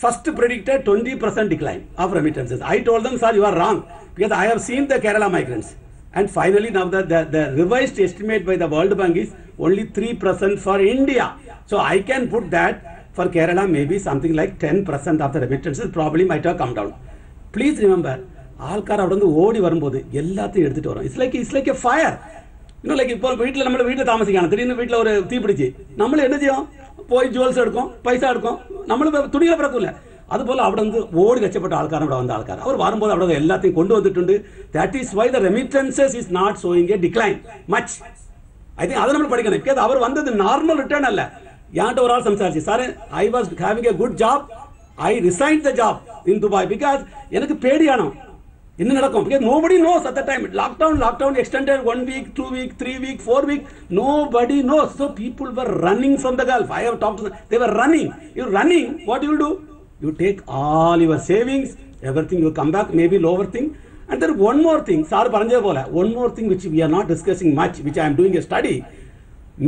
S2: first predicted 20% decline of remittances. I told them, sir, you are wrong because I have seen the Kerala migrants. And finally now the revised estimate by the World Bank is only 3% for India. So I can put that for Kerala maybe something like 10% of the remittances probably might have come down. Please remember, ആൾക്കാർ അവിടെ നിന്ന് ഓടി വരുമ്പോൾ എല്ലാத்தைയും എടുത്തിട്ട് വരും. It's like A fire. Like ഇപ്പോൾ നമ്മുടെ വീട്ടിൽ താമസിക്കുകയാണ്, തിരിയുന്ന വീട്ടിൽ ഒരു തീ പിടിച്ച് നമ്മൾ എന്ത് ചെയ്യാം? പോയി ജുവൽസ് എടുക്കും, പൈസ എടുക്കും, നമ്മൾ തുണികളെ പിറക്കില്ല. അതുപോലെ അവിടെ നിന്ന് ഓടി രക്ഷപ്പെട്ട ആൾക്കാർ ഇവിടെ വന്ന ആൾക്കാർ അവർ വരുമ്പോൾ അവിടെ എല്ലാத்தைയും കൊണ്ടുവന്നിട്ടുണ്ട്. That is why the remittances is not showing a decline much. I think അത് നമ്മൾ പഠിക്കണം. ബിക്കോസ് അവർ വന്നത് നോർമൽ റിട്ടേൺ അല്ല. ഞാനിട്ട് ഒരാൾ സംസാരിച്ചു, സാറേ I was having A good job, I resigned the job in Dubai because എനിക്ക് പേടിയാണ് ഇന്ന് നടക്കും. Because nobody knows at the time. Lockdown extended 1 week, 2 week, 3 week, 4 week. Nobody knows. So people were running from the Gulf. I have talked to them. They were running. You're running. What you will do? You take all your savings, everything. You come back, maybe lower thing. And there is one more thing. Sir Paranje bola. One more thing which we are not discussing much, which I am doing a study.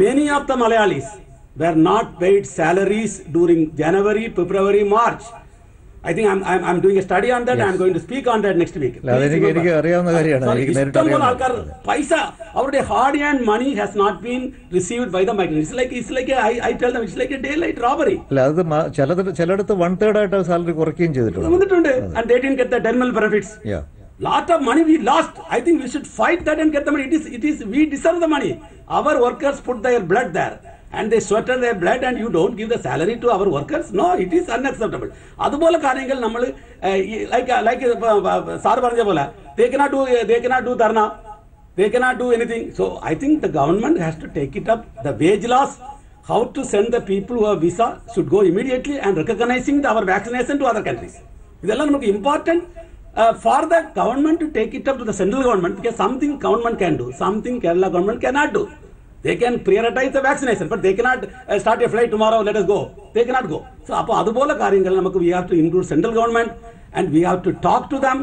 S2: Many of the Malayalis were not paid salaries during January, February, March. I think I'm doing a study on that. Yes. I'm going to speak on that next week.
S1: എനിക്ക് അറിയാവുന്ന കാര്യമാണ്.
S2: പൈസ അവരുടെ hard and money has not been received by the migrants. It's like I tell them it's like a daylight robbery.
S1: അല്ല, അത് ചിലയിടത്ത് 1/3 ആയിട്ട് സാലറി കുറയ്ക്കുകയും ചെയ്തിട്ടുണ്ട്.
S2: വന്നിട്ടുണ്ട്. And they didn't get the terminal benefits. Lot of money we lost. I think we should fight that and get the money. We deserve the money. Our workers put their blood there and they sweated their blood, and you don't give the salary to our workers. No, it is unacceptable. അതുപോലെ കാര്യങ്ങൾ നമ്മൾ like സാർ പറഞ്ഞ പോലെ they cannot do dharna, they cannot do anything. So I think the government has to take it up. The wage laws, how to send the people who have visa should go immediately, and recognizing our vaccination to other countries. ഇതെല്ലാം നമുക്ക് important. For the government to take it up to the central government, because something government can do, something Kerala government cannot do. They can prioritize the vaccination, but they cannot start a flight tomorrow, let us go. They cannot go. So, അതുപോലെ കാര്യങ്ങൾ നമുക്ക് we have to include central government, and we have to talk to them,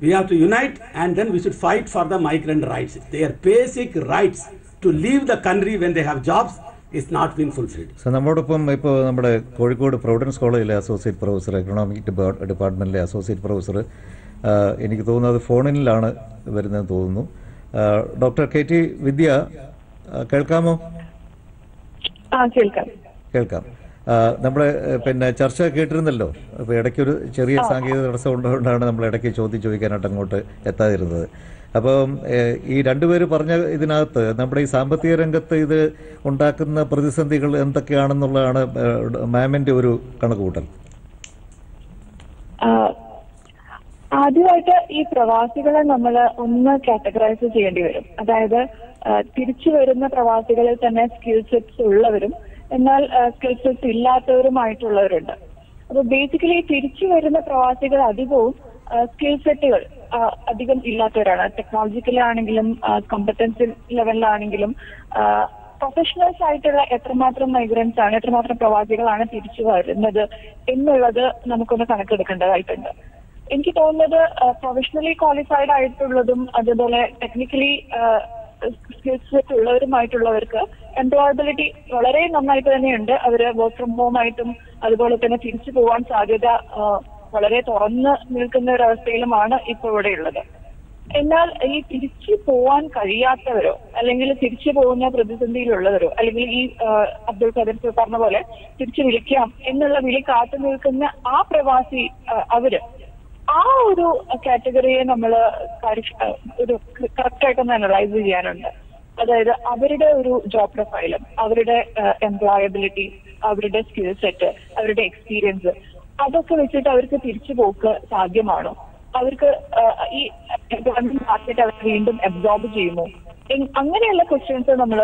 S2: we have to unite, and then we should fight for the migrant rights. Their basic rights to leave the country when they have jobs is not been fulfilled.
S1: So നമ്മോടൊപ്പം ഇപ്പോൾ നമ്മുടെ കോഴിക്കോട് പ്രൊവിഡൻസ് കോളേജിലെ അസോസിയേറ്റ് പ്രൊഫസർ, എക്കണോമിക് ഡിപ്പാർട്ട്മെൻറ്റിലെ അസോസിയേറ്റ് പ്രൊഫസർ, എനിക്ക് തോന്നുന്നത് ഫോണിലാണ് വരുന്നതെന്ന് തോന്നുന്നു. ഡോക്ടർ KT വിദ്യ, കേൾക്കാമോ? കേൾക്കാം. നമ്മുടെ പിന്നെ ചർച്ച കേട്ടിരുന്നല്ലോ. അപ്പോൾ ഇടയ്ക്കൊരു ചെറിയ സാങ്കേതിക തടസ്സം ഉള്ളതുകൊണ്ടാണ് നമ്മൾ ഇടയ്ക്ക് ചോദ്യം ചോദിക്കാനായിട്ട് അങ്ങോട്ട് എത്താതിരുന്നത്. അപ്പം ഈ രണ്ടുപേര് പറഞ്ഞ ഇതിനകത്ത് നമ്മുടെ ഈ സാമ്പത്തിക രംഗത്ത് ഇത് ഉണ്ടാക്കുന്ന പ്രതിസന്ധികൾ എന്തൊക്കെയാണെന്നുള്ളതാണ് മാമിൻ്റെ ഒരു കണക്കുകൂട്ടൽ.
S4: ആദ്യമായിട്ട് ഈ പ്രവാസികളെ നമ്മൾ ഒന്ന് കാറ്റഗറൈസ് ചെയ്യേണ്ടി വരും. അതായത് തിരിച്ചു വരുന്ന പ്രവാസികളിൽ തന്നെ സ്കിൽ സെറ്റ്സ് ഉള്ളവരും എന്നാൽ സ്കിൽ സെറ്റ്സ് ഇല്ലാത്തവരുമായിട്ടുള്ളവരുണ്ട്. അപ്പൊ ബേസിക്കലി തിരിച്ചു വരുന്ന പ്രവാസികൾ അധികവും സ്കിൽ സെറ്റുകൾ അധികം ഇല്ലാത്തവരാണ്. ടെക്നോളജിക്കലി ആണെങ്കിലും കോമ്പറ്റൻസി ലെവലിലാണെങ്കിലും പ്രൊഫഷണൽസ് ആയിട്ടുള്ള എത്രമാത്രം മൈഗ്രൻസ് ആണ്, എത്രമാത്രം പ്രവാസികളാണ് തിരിച്ചു വരുന്നത് എന്നുള്ളത് നമുക്കൊന്ന് കണക്കെടുക്കേണ്ടതായിട്ടുണ്ട്. എനിക്ക് തോന്നുന്നത് പ്രൊഫഷണലി ക്വാളിഫൈഡ് ആയിട്ടുള്ളതും അതുപോലെ ടെക്നിക്കലി സ്കിൽ സെറ്റ് ഉള്ളവരുമായിട്ടുള്ളവർക്ക് എംപ്ലോയബിലിറ്റി വളരെ നന്നായിട്ട് തന്നെയുണ്ട്. അവര് വർക്ക് ഫ്രം ഹോം ആയിട്ടും അതുപോലെ തന്നെ തിരിച്ചു പോകാൻ സാധ്യത വളരെ തുറന്ന് നിൽക്കുന്ന ഒരവസ്ഥയിലുമാണ് ഇപ്പോൾ ഇവിടെ ഉള്ളത്. എന്നാൽ ഈ തിരിച്ചു പോവാൻ കഴിയാത്തവരോ അല്ലെങ്കിൽ തിരിച്ചു പോകുന്ന പ്രതിസന്ധിയിലുള്ളവരോ അല്ലെങ്കിൽ ഈ അബ്ദുൾ ഖാദർ പറഞ്ഞ പോലെ തിരിച്ചു വിളിക്കാം എന്നുള്ള വിളി കാത്തു നിൽക്കുന്ന ആ പ്രവാസി അവര് ആ ഒരു കാറ്റഗറിയെ നമ്മൾ ഒരു കറക്റ്റായിട്ടൊന്ന് അനലൈസ് ചെയ്യാനുണ്ട്. അതായത് അവരുടെ ഒരു ജോബ് പ്രൊഫൈലും അവരുടെ എംപ്ലോയബിലിറ്റി, അവരുടെ സ്കിൽ സെറ്റ്, അവരുടെ എക്സ്പീരിയൻസ്, അതൊക്കെ വെച്ചിട്ട് അവർക്ക് തിരിച്ചു പോക്ക് സാധ്യമാണോ? അവർക്ക് ഈ എംപ്ലോയ്മെന്റ് മാർക്കറ്റ് അവർ വീണ്ടും അബ്സോർബ് ചെയ്യുമോ? അങ്ങനെയുള്ള ക്വസ്റ്റ്യൻസ് നമ്മൾ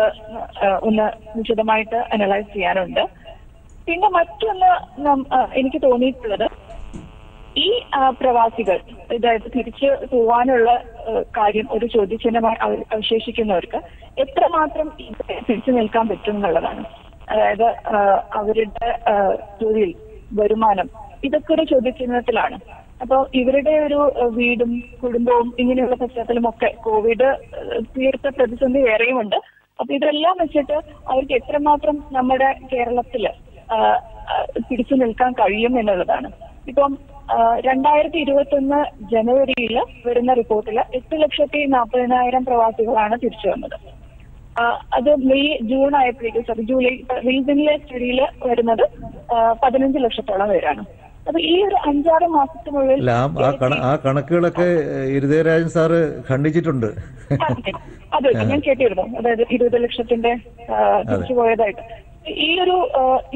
S4: ഒന്ന് വിശദമായിട്ട് അനലൈസ് ചെയ്യാനുണ്ട്. പിന്നെ മറ്റൊന്ന് എനിക്ക് തോന്നിയിട്ടുള്ളത്, ഈ പ്രവാസികൾ അതായത് തിരിച്ചു പോവാനുള്ള കാര്യം ഒരു ചോദ്യചിഹ്നമായി അവശേഷിക്കുന്നവർക്ക് എത്രമാത്രം തിരിച്ചു നിൽക്കാൻ പറ്റും എന്നുള്ളതാണ്. അതായത് അവരുടെ തൊഴിൽ, വരുമാനം, ഇതൊക്കെ ഒരു ചോദ്യചിഹ്നത്തിലാണ്. അപ്പൊ ഇവരുടെ ഒരു വീടും കുടുംബവും ഇങ്ങനെയുള്ള പശ്ചാത്തലമൊക്കെ കോവിഡ് തീർത്ത പ്രതിസന്ധി വേറെയുമുണ്ട്. അപ്പൊ ഇതെല്ലാം വെച്ചിട്ട് അവർക്ക് എത്രമാത്രം നമ്മുടെ കേരളത്തില് പിടിച്ചു നിൽക്കാൻ കഴിയും എന്നുള്ളതാണ്. ഇപ്പം 2021 ജനുവരിയിൽ വരുന്ന റിപ്പോർട്ടില് 8,40,000 പ്രവാസികളാണ് തിരിച്ചു വന്നത്. അത് ജൂൺ ആയപ്പോഴേക്കും ജൂലൈ സ്റ്റഡിയിൽ വരുന്നത് 15 ലക്ഷത്തോളം പേരാണ്. അപ്പൊ ഈ ഒരു 5-6 മാസത്തിനുള്ളിൽ
S1: ആ കണക്കുകളൊക്കെ ഇരുദയരാജൻ സാറ് ഖണ്ഡിച്ചിട്ടുണ്ട്.
S4: അതെ, ഞാൻ കേട്ടിരുന്നു. അതായത് 20 ലക്ഷത്തിന്റെ തിരിച്ചു പോയതായിട്ട്. ഈ ഒരു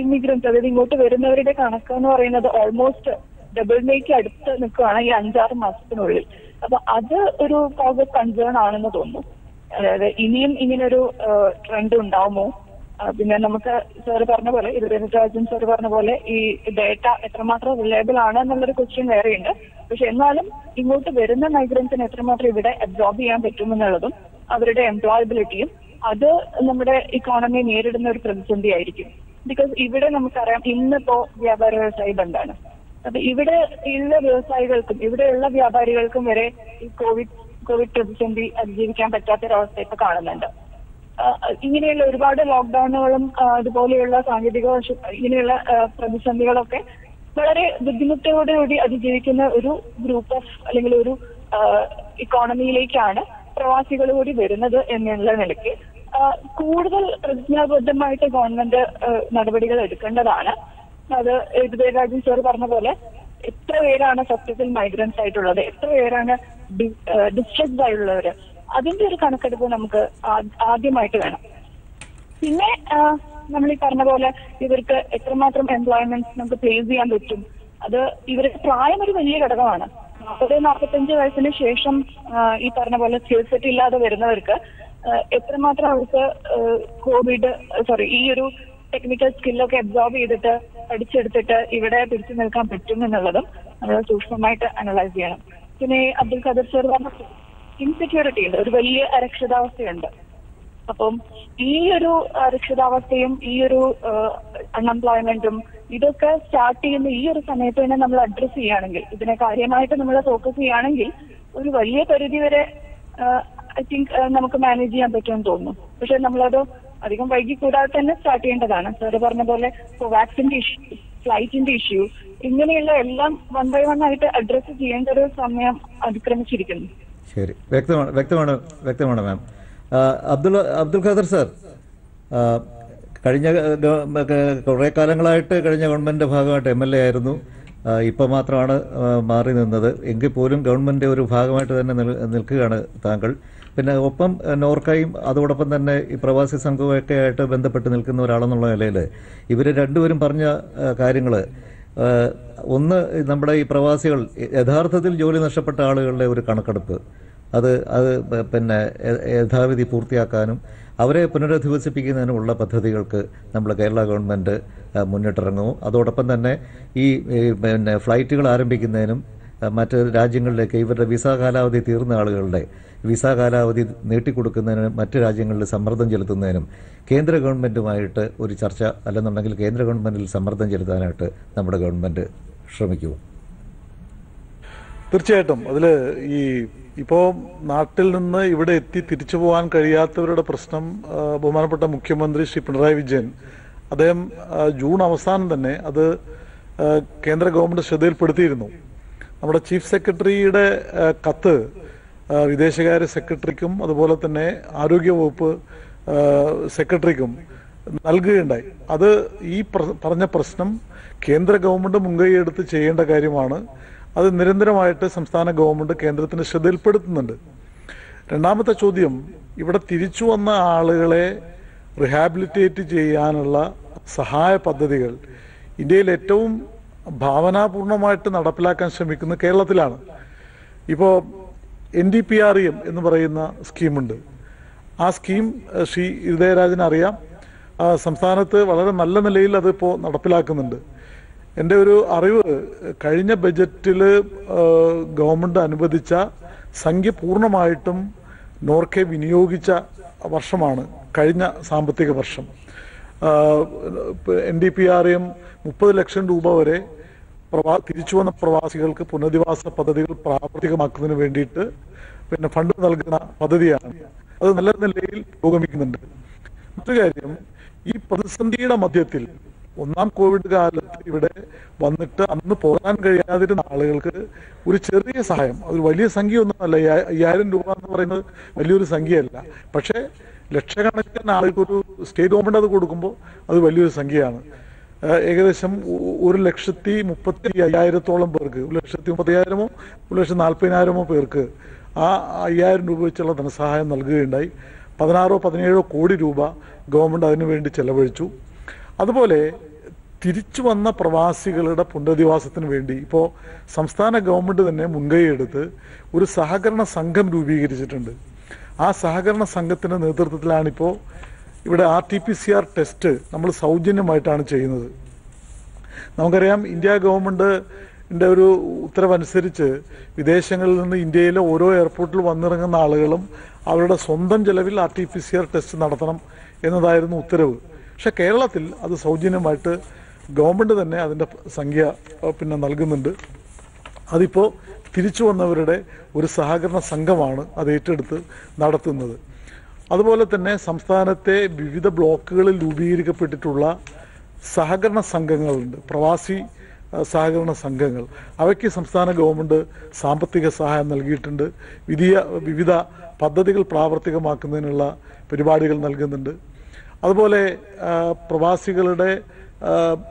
S4: ഇമിഗ്രൻസ്, അതായത് ഇങ്ങോട്ട് വരുന്നവരുടെ കണക്ക് എന്ന് പറയുന്നത് ഓൾമോസ്റ്റ് ഡബിളിലേക്ക് അടുത്ത് നിൽക്കുകയാണ് ഈ 5-6 മാസത്തിനുള്ളിൽ. അപ്പൊ അത് ഒരു കോസ് ഓഫ് കൺസേൺ ആണെന്ന് തോന്നുന്നു. അതായത് ഇനിയും ഇങ്ങനൊരു ട്രെൻഡ് ഉണ്ടാവുമോ? പിന്നെ നമുക്ക് സാറ് പറഞ്ഞ പോലെ, ഇരുരാജൻ സാർ പറഞ്ഞ പോലെ ഈ ഡേറ്റ എത്രമാത്രം റിലയബിൾ ആണ് എന്നുള്ളൊരു ക്വസ്റ്റ്യൻ വേറെയുണ്ട്. പക്ഷെ എന്നാലും ഇങ്ങോട്ട് വരുന്ന മൈഗ്രൻസിന് എത്രമാത്രം ഇവിടെ അബ്സോർബ് ചെയ്യാൻ പറ്റുമെന്നുള്ളതും അവരുടെ എംപ്ലോയബിലിറ്റിയും അത് നമ്മുടെ ഇക്കോണമിയെ നേരിടുന്ന ഒരു പ്രതിസന്ധി ആയിരിക്കും. ബിക്കോസ് ഇവിടെ നമുക്കറിയാം ഇന്നിപ്പോ വ്യാപാര വ്യവസായ ബന്ധാണ്. അപ്പൊ ഇവിടെ ഉള്ള വ്യവസായികൾക്കും ഇവിടെയുള്ള വ്യാപാരികൾക്കും വരെ ഈ കോവിഡ് പ്രതിസന്ധി അതിജീവിക്കാൻ പറ്റാത്തൊരവസ്ഥ ഇപ്പൊ കാണുന്നുണ്ട്. ഇങ്ങനെയുള്ള ഒരുപാട് ലോക്ക്ഡൌണുകളും അതുപോലെയുള്ള ഇങ്ങനെയുള്ള പ്രതിസന്ധികളൊക്കെ വളരെ ബുദ്ധിമുട്ടോടുകൂടി അതിജീവിക്കുന്ന ഒരു ഗ്രൂപ്പ് ഓഫ് അല്ലെങ്കിൽ ഒരു ഇക്കോണമിയിലേക്കാണ് പ്രവാസികൾ കൂടി വരുന്നത് എന്നുള്ള നിലയ്ക്ക് കൂടുതൽ പ്രതിജ്ഞാബദ്ധമായിട്ട് ഗവൺമെന്റ് നടപടികൾ എടുക്കേണ്ടതാണ്. അത് രാജീവ് സാർ പറഞ്ഞ പോലെ എത്ര പേരാണ് സത്യത്തിൽ മൈഗ്രൻസ് ആയിട്ടുള്ളത്, എത്ര പേരാണ് ഡിസ്ട്രക്ട് ആയിട്ടുള്ളവര്, അതിന്റെ ഒരു കണക്കെടുപ്പ് നമുക്ക് ആദ്യമായിട്ട് വേണം. പിന്നെ നമ്മൾ ഈ പറഞ്ഞ പോലെ ഇവർക്ക് എത്രമാത്രം എംപ്ലോയ്മെന്റ് നമുക്ക് പ്ലേസ് ചെയ്യാൻ പറ്റും, അത് ഇവരുടെ പ്രായം ഒരു വലിയ ഘടകമാണ്. 40-45 വയസ്സിന് ശേഷം ഈ പറഞ്ഞ പോലെ സ്കിൽ സെറ്റ് ഇല്ലാതെ വരുന്നവർക്ക് എത്രമാത്രം അവർക്ക് ഈ ഒരു ടെക്നിക്കൽ സ്കില്ലൊക്കെ അബ്സോർബ് ചെയ്തിട്ട് പഠിച്ചെടുത്തിട്ട് ഇവിടെ പിടിച്ചു നിൽക്കാൻ പറ്റും എന്നുള്ളതും നമ്മൾ സൂക്ഷ്മമായിട്ട് അനലൈസ് ചെയ്യണം. പിന്നെ അബ്ദുൽ ഖാദർ സർ പറഞ്ഞ ഇൻസെക്യൂരിറ്റി ഉണ്ട്, ഒരു വലിയ അരക്ഷിതാവസ്ഥയുണ്ട്. അപ്പം ഈ ഒരു അരക്ഷിതാവസ്ഥയും ഈ ഒരു അൺഎംപ്ലോയ്മെന്റും ഇതൊക്കെ സ്റ്റാർട്ട് ചെയ്യുന്ന ഈ ഒരു സമയത്ത് തന്നെ നമ്മൾ അഡ്രസ് ചെയ്യുകയാണെങ്കിൽ, ഇതിനെ കാര്യമായിട്ട് നമ്മൾ ഫോക്കസ് ചെയ്യുകയാണെങ്കിൽ ഒരു വലിയ പരിധി വരെ ഐ തിങ്ക് നമുക്ക് മാനേജ് ചെയ്യാൻ പറ്റുമെന്ന് തോന്നുന്നു. പക്ഷെ നമ്മളത് അധികം വൈകി കൂടാതെ തന്നെ സ്റ്റാർട്ട് ചെയ്യേണ്ടതാണ്. സാറ് പറഞ്ഞ പോലെ വാക്സിന്റെ ഇഷ്യൂ, ഫ്ലൈറ്റിന്റെ ഇഷ്യൂ, ഇങ്ങനെയുള്ള എല്ലാം 1 by 1 ആയിട്ട് അഡ്രസ് ചെയ്യേണ്ട ഒരു സമയം അതിക്രമിച്ചിരിക്കുന്നു.
S1: ശരി, വ്യക്തമാണ് മാം. അബ്ദുൽ ഖാദർ സാർ, കഴിഞ്ഞ കുറേ കാലങ്ങളായിട്ട് കഴിഞ്ഞ ഗവൺമെൻറ്റിൻ്റെ ഭാഗമായിട്ട് MLA ആയിരുന്നു. ഇപ്പോൾ മാത്രമാണ് മാറി നിന്നത്. എങ്കിൽ പോലും ഗവൺമെൻറ് ഒരു ഭാഗമായിട്ട് തന്നെ നിൽക്കുകയാണ് താങ്കൾ. പിന്നെ ഒപ്പം നോർക്കയും അതോടൊപ്പം തന്നെ ഈ പ്രവാസി സംഘമൊക്കെ ആയിട്ട് ബന്ധപ്പെട്ട് നിൽക്കുന്ന ഒരാളെന്നുള്ള നിലയിൽ ഇവർ രണ്ടുപേരും പറഞ്ഞ കാര്യങ്ങൾ, ഒന്ന് നമ്മുടെ ഈ പ്രവാസികൾ യഥാർത്ഥത്തിൽ ജോലി നഷ്ടപ്പെട്ട ആളുകളുടെ ഒരു കണക്കെടുപ്പ്, അത് പിന്നെ യഥാവിധി പൂർത്തിയാക്കാനും അവരെ പുനരധിവസിപ്പിക്കുന്നതിനുമുള്ള പദ്ധതികൾക്ക് നമ്മൾ കേരള ഗവൺമെൻറ് മുന്നിട്ടിറങ്ങും. അതോടൊപ്പം തന്നെ ഈ പിന്നെ ഫ്ലൈറ്റുകൾ ആരംഭിക്കുന്നതിനും മറ്റ് രാജ്യങ്ങളിലേക്ക് ഇവരുടെ വിസ കാലാവധി തീർന്ന ആളുകളുടെ വിസ കാലാവധി നീട്ടിക്കൊടുക്കുന്നതിനും മറ്റ് രാജ്യങ്ങളിൽ സമ്മർദ്ദം ചെലുത്തുന്നതിനും കേന്ദ്ര ഗവൺമെൻറ്റുമായിട്ട് ഒരു ചർച്ച, അല്ലെന്നുണ്ടെങ്കിൽ കേന്ദ്ര ഗവൺമെൻറ്റിൽ സമ്മർദ്ദം ചെലുത്താനായിട്ട് നമ്മുടെ ഗവൺമെൻറ് ശ്രമിക്കുമോ?
S3: തീർച്ചയായിട്ടും. അതിൽ ഇപ്പോൾ നാട്ടിൽ നിന്ന് ഇവിടെ എത്തി തിരിച്ചു പോകാൻ കഴിയാത്തവരുടെ പ്രശ്നം ബഹുമാനപ്പെട്ട മുഖ്യമന്ത്രി ശ്രീ പിണറായി വിജയൻ അദ്ദേഹം ജൂൺ അവസാനം തന്നെ അത് കേന്ദ്ര ഗവൺമെന്റ് ശ്രദ്ധയിൽപ്പെടുത്തിയിരുന്നു. നമ്മുടെ ചീഫ് സെക്രട്ടറിയുടെ കത്ത് വിദേശകാര്യ സെക്രട്ടറിക്കും അതുപോലെ തന്നെ ആരോഗ്യവകുപ്പ് സെക്രട്ടറിക്കും നൽകുകയുണ്ടായി. അത് ഈ പറഞ്ഞ പ്രശ്നം കേന്ദ്ര ഗവൺമെന്റ് മുൻകൈയെടുത്ത് ചെയ്യേണ്ട കാര്യമാണ്. അത് നിരന്തരമായിട്ട് സംസ്ഥാന ഗവൺമെന്റ് കേന്ദ്രത്തിന് ശ്രദ്ധയിൽപ്പെടുത്തുന്നുണ്ട്. രണ്ടാമത്തെ ചോദ്യം, ഇവിടെ തിരിച്ചു വന്ന ആളുകളെ റിഹാബിലിറ്റേറ്റ് ചെയ്യാനുള്ള സഹായ പദ്ധതികൾ ഇന്ത്യയിൽ ഏറ്റവും ഭാവനാപൂർണമായിട്ട് നടപ്പിലാക്കാൻ ശ്രമിക്കുന്നത് കേരളത്തിലാണ്. ഇപ്പോൾ NDPREM എന്ന് പറയുന്ന സ്കീമുണ്ട്. ആ സ്കീം ശ്രീ ഉദയരാജന് അറിയാം. സംസ്ഥാനത്ത് വളരെ നല്ല നിലയിൽ അതിപ്പോൾ നടപ്പിലാക്കുന്നുണ്ട്. എൻ്റെ ഒരു അറിവ്, കഴിഞ്ഞ ബജറ്റിൽ ഗവൺമെൻറ് അനുവദിച്ച സംഖ്യ പൂർണ്ണമായിട്ടും നോർക്കെ വിനിയോഗിച്ച വർഷമാണ് കഴിഞ്ഞ സാമ്പത്തിക വർഷം. NDPREM 30 ലക്ഷം രൂപ വരെ തിരിച്ചു വന്ന പ്രവാസികൾക്ക് പുനരധിവാസ പദ്ധതികൾ പ്രാവർത്തികമാക്കുന്നതിന് വേണ്ടിയിട്ട് പിന്നെ ഫണ്ട് നൽകുന്ന പദ്ധതിയാണ്. അത് നല്ല നിലയിൽ പുരോഗമിക്കുന്നുണ്ട്. മറ്റൊരു കാര്യം, ഈ പ്രതിസന്ധിയുടെ മധ്യത്തിൽ ഒന്നാം കോവിഡ് കാലത്ത് ഇവിടെ വന്നിട്ട് അന്ന് പോകാൻ കഴിയാതിരുന്ന ആളുകൾക്ക് ഒരു ചെറിയ സഹായം, അതൊരു വലിയ സംഖ്യ ഒന്നുമല്ല, 5000 രൂപ എന്ന് പറയുന്നത് വലിയൊരു സംഖ്യയല്ല. പക്ഷേ ലക്ഷക്കണക്കിന് ആളുകൾക്ക് ഒരു സ്റ്റേറ്റ് ഗവൺമെന്റ് അത് കൊടുക്കുമ്പോൾ അത് വലിയൊരു സംഖ്യയാണ്. ഏകദേശം 1,35,000 പേർക്ക്, 1,35,000 1,40,000 പേർക്ക് ആ 5000 രൂപ വെച്ചുള്ള ധനസഹായം നൽകുകയുണ്ടായി. 16-17 കോടി രൂപ ഗവൺമെന്റ് അതിനുവേണ്ടി ചെലവഴിച്ചു. അതുപോലെ തിരിച്ചു വന്ന പ്രവാസികളുടെ പുനരധിവാസത്തിന് വേണ്ടി ഇപ്പോൾ സംസ്ഥാന ഗവൺമെന്റ് തന്നെ മുൻകൈയെടുത്ത് ഒരു സഹകരണ സംഘം രൂപീകരിച്ചിട്ടുണ്ട്. ആ സഹകരണ സംഘത്തിന്റെ നേതൃത്വത്തിലാണിപ്പോൾ ഇവിടെ RT-PCR ടെസ്റ്റ് നമ്മൾ സൗജന്യമായിട്ടാണ് ചെയ്യുന്നത്. നമുക്കറിയാം, ഇന്ത്യ ഗവൺമെന്റിന്റെ ഒരു ഉത്തരവനുസരിച്ച് വിദേശങ്ങളിൽ നിന്ന് ഇന്ത്യയിലെ ഓരോ എയർപോർട്ടിൽ വന്നിറങ്ങുന്ന ആളുകളും അവരുടെ സ്വന്തം ചെലവിൽ RT-PCR ടെസ്റ്റ് നടത്തണം എന്നതായിരുന്നു ഉത്തരവ്. പക്ഷെ കേരളത്തിൽ അത് സൗജന്യമായിട്ട് ഗവൺമെന്റ് തന്നെ അതിൻ്റെ സംഖ്യ പിന്നെ നൽകുന്നുണ്ട്. അതിപ്പോൾ തിരിച്ചു വന്നവരുടെ ഒരു സഹകരണ സംഘമാണ് അത് ഏറ്റെടുത്ത് നടത്തുന്നത്. അതുപോലെ തന്നെ സംസ്ഥാനത്തെ വിവിധ ബ്ലോക്കുകളിൽ രൂപീകരിക്കപ്പെട്ടിട്ടുള്ള സഹകരണ സംഘങ്ങളുണ്ട്, പ്രവാസി സഹകരണ സംഘങ്ങൾ. അവയ്ക്ക് സംസ്ഥാന ഗവൺമെന്റ് സാമ്പത്തിക സഹായം നൽകിയിട്ടുണ്ട്. വിവിധ പദ്ധതികൾ പ്രാവർത്തികമാക്കുന്നതിനുള്ള പരിപാടികൾ നൽകുന്നുണ്ട്. അതുപോലെ പ്രവാസികളുടെ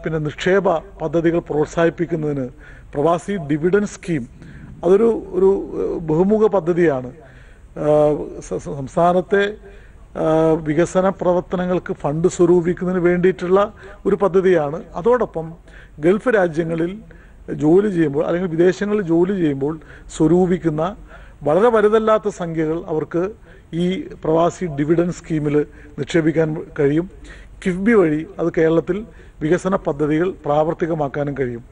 S3: പിന്നെ നിക്ഷേപ പദ്ധതികൾ പ്രോത്സാഹിപ്പിക്കുന്നതിന് പ്രവാസി ഡിവിഡൻഡ് സ്കീം അതൊരു ബഹുമുഖ പദ്ധതിയാണ്. സംസ്ഥാനത്തെ വികസന പ്രവർത്തനങ്ങൾക്ക് ഫണ്ട് സ്വരൂപിക്കുന്നതിന് വേണ്ടിയിട്ടുള്ള ഒരു പദ്ധതിയാണ്. അതോടൊപ്പം ഗൾഫ് രാജ്യങ്ങളിൽ ജോലി ചെയ്യുമ്പോൾ അല്ലെങ്കിൽ വിദേശങ്ങളിൽ ജോലി ചെയ്യുമ്പോൾ സ്വരൂപിക്കുന്ന വളരെ വലുതല്ലാത്ത സംഖ്യകൾ അവർക്ക് ഈ പ്രവാസി ഡിവിഡൻഡ് സ്കീമിൽ നിക്ഷേപിക്കാൻ കഴിയും. കിഫ്ബി വഴി അത് കേരളത്തിൽ വികസന പദ്ധതികൾ പ്രാവർത്തികമാക്കാനും കഴിയും.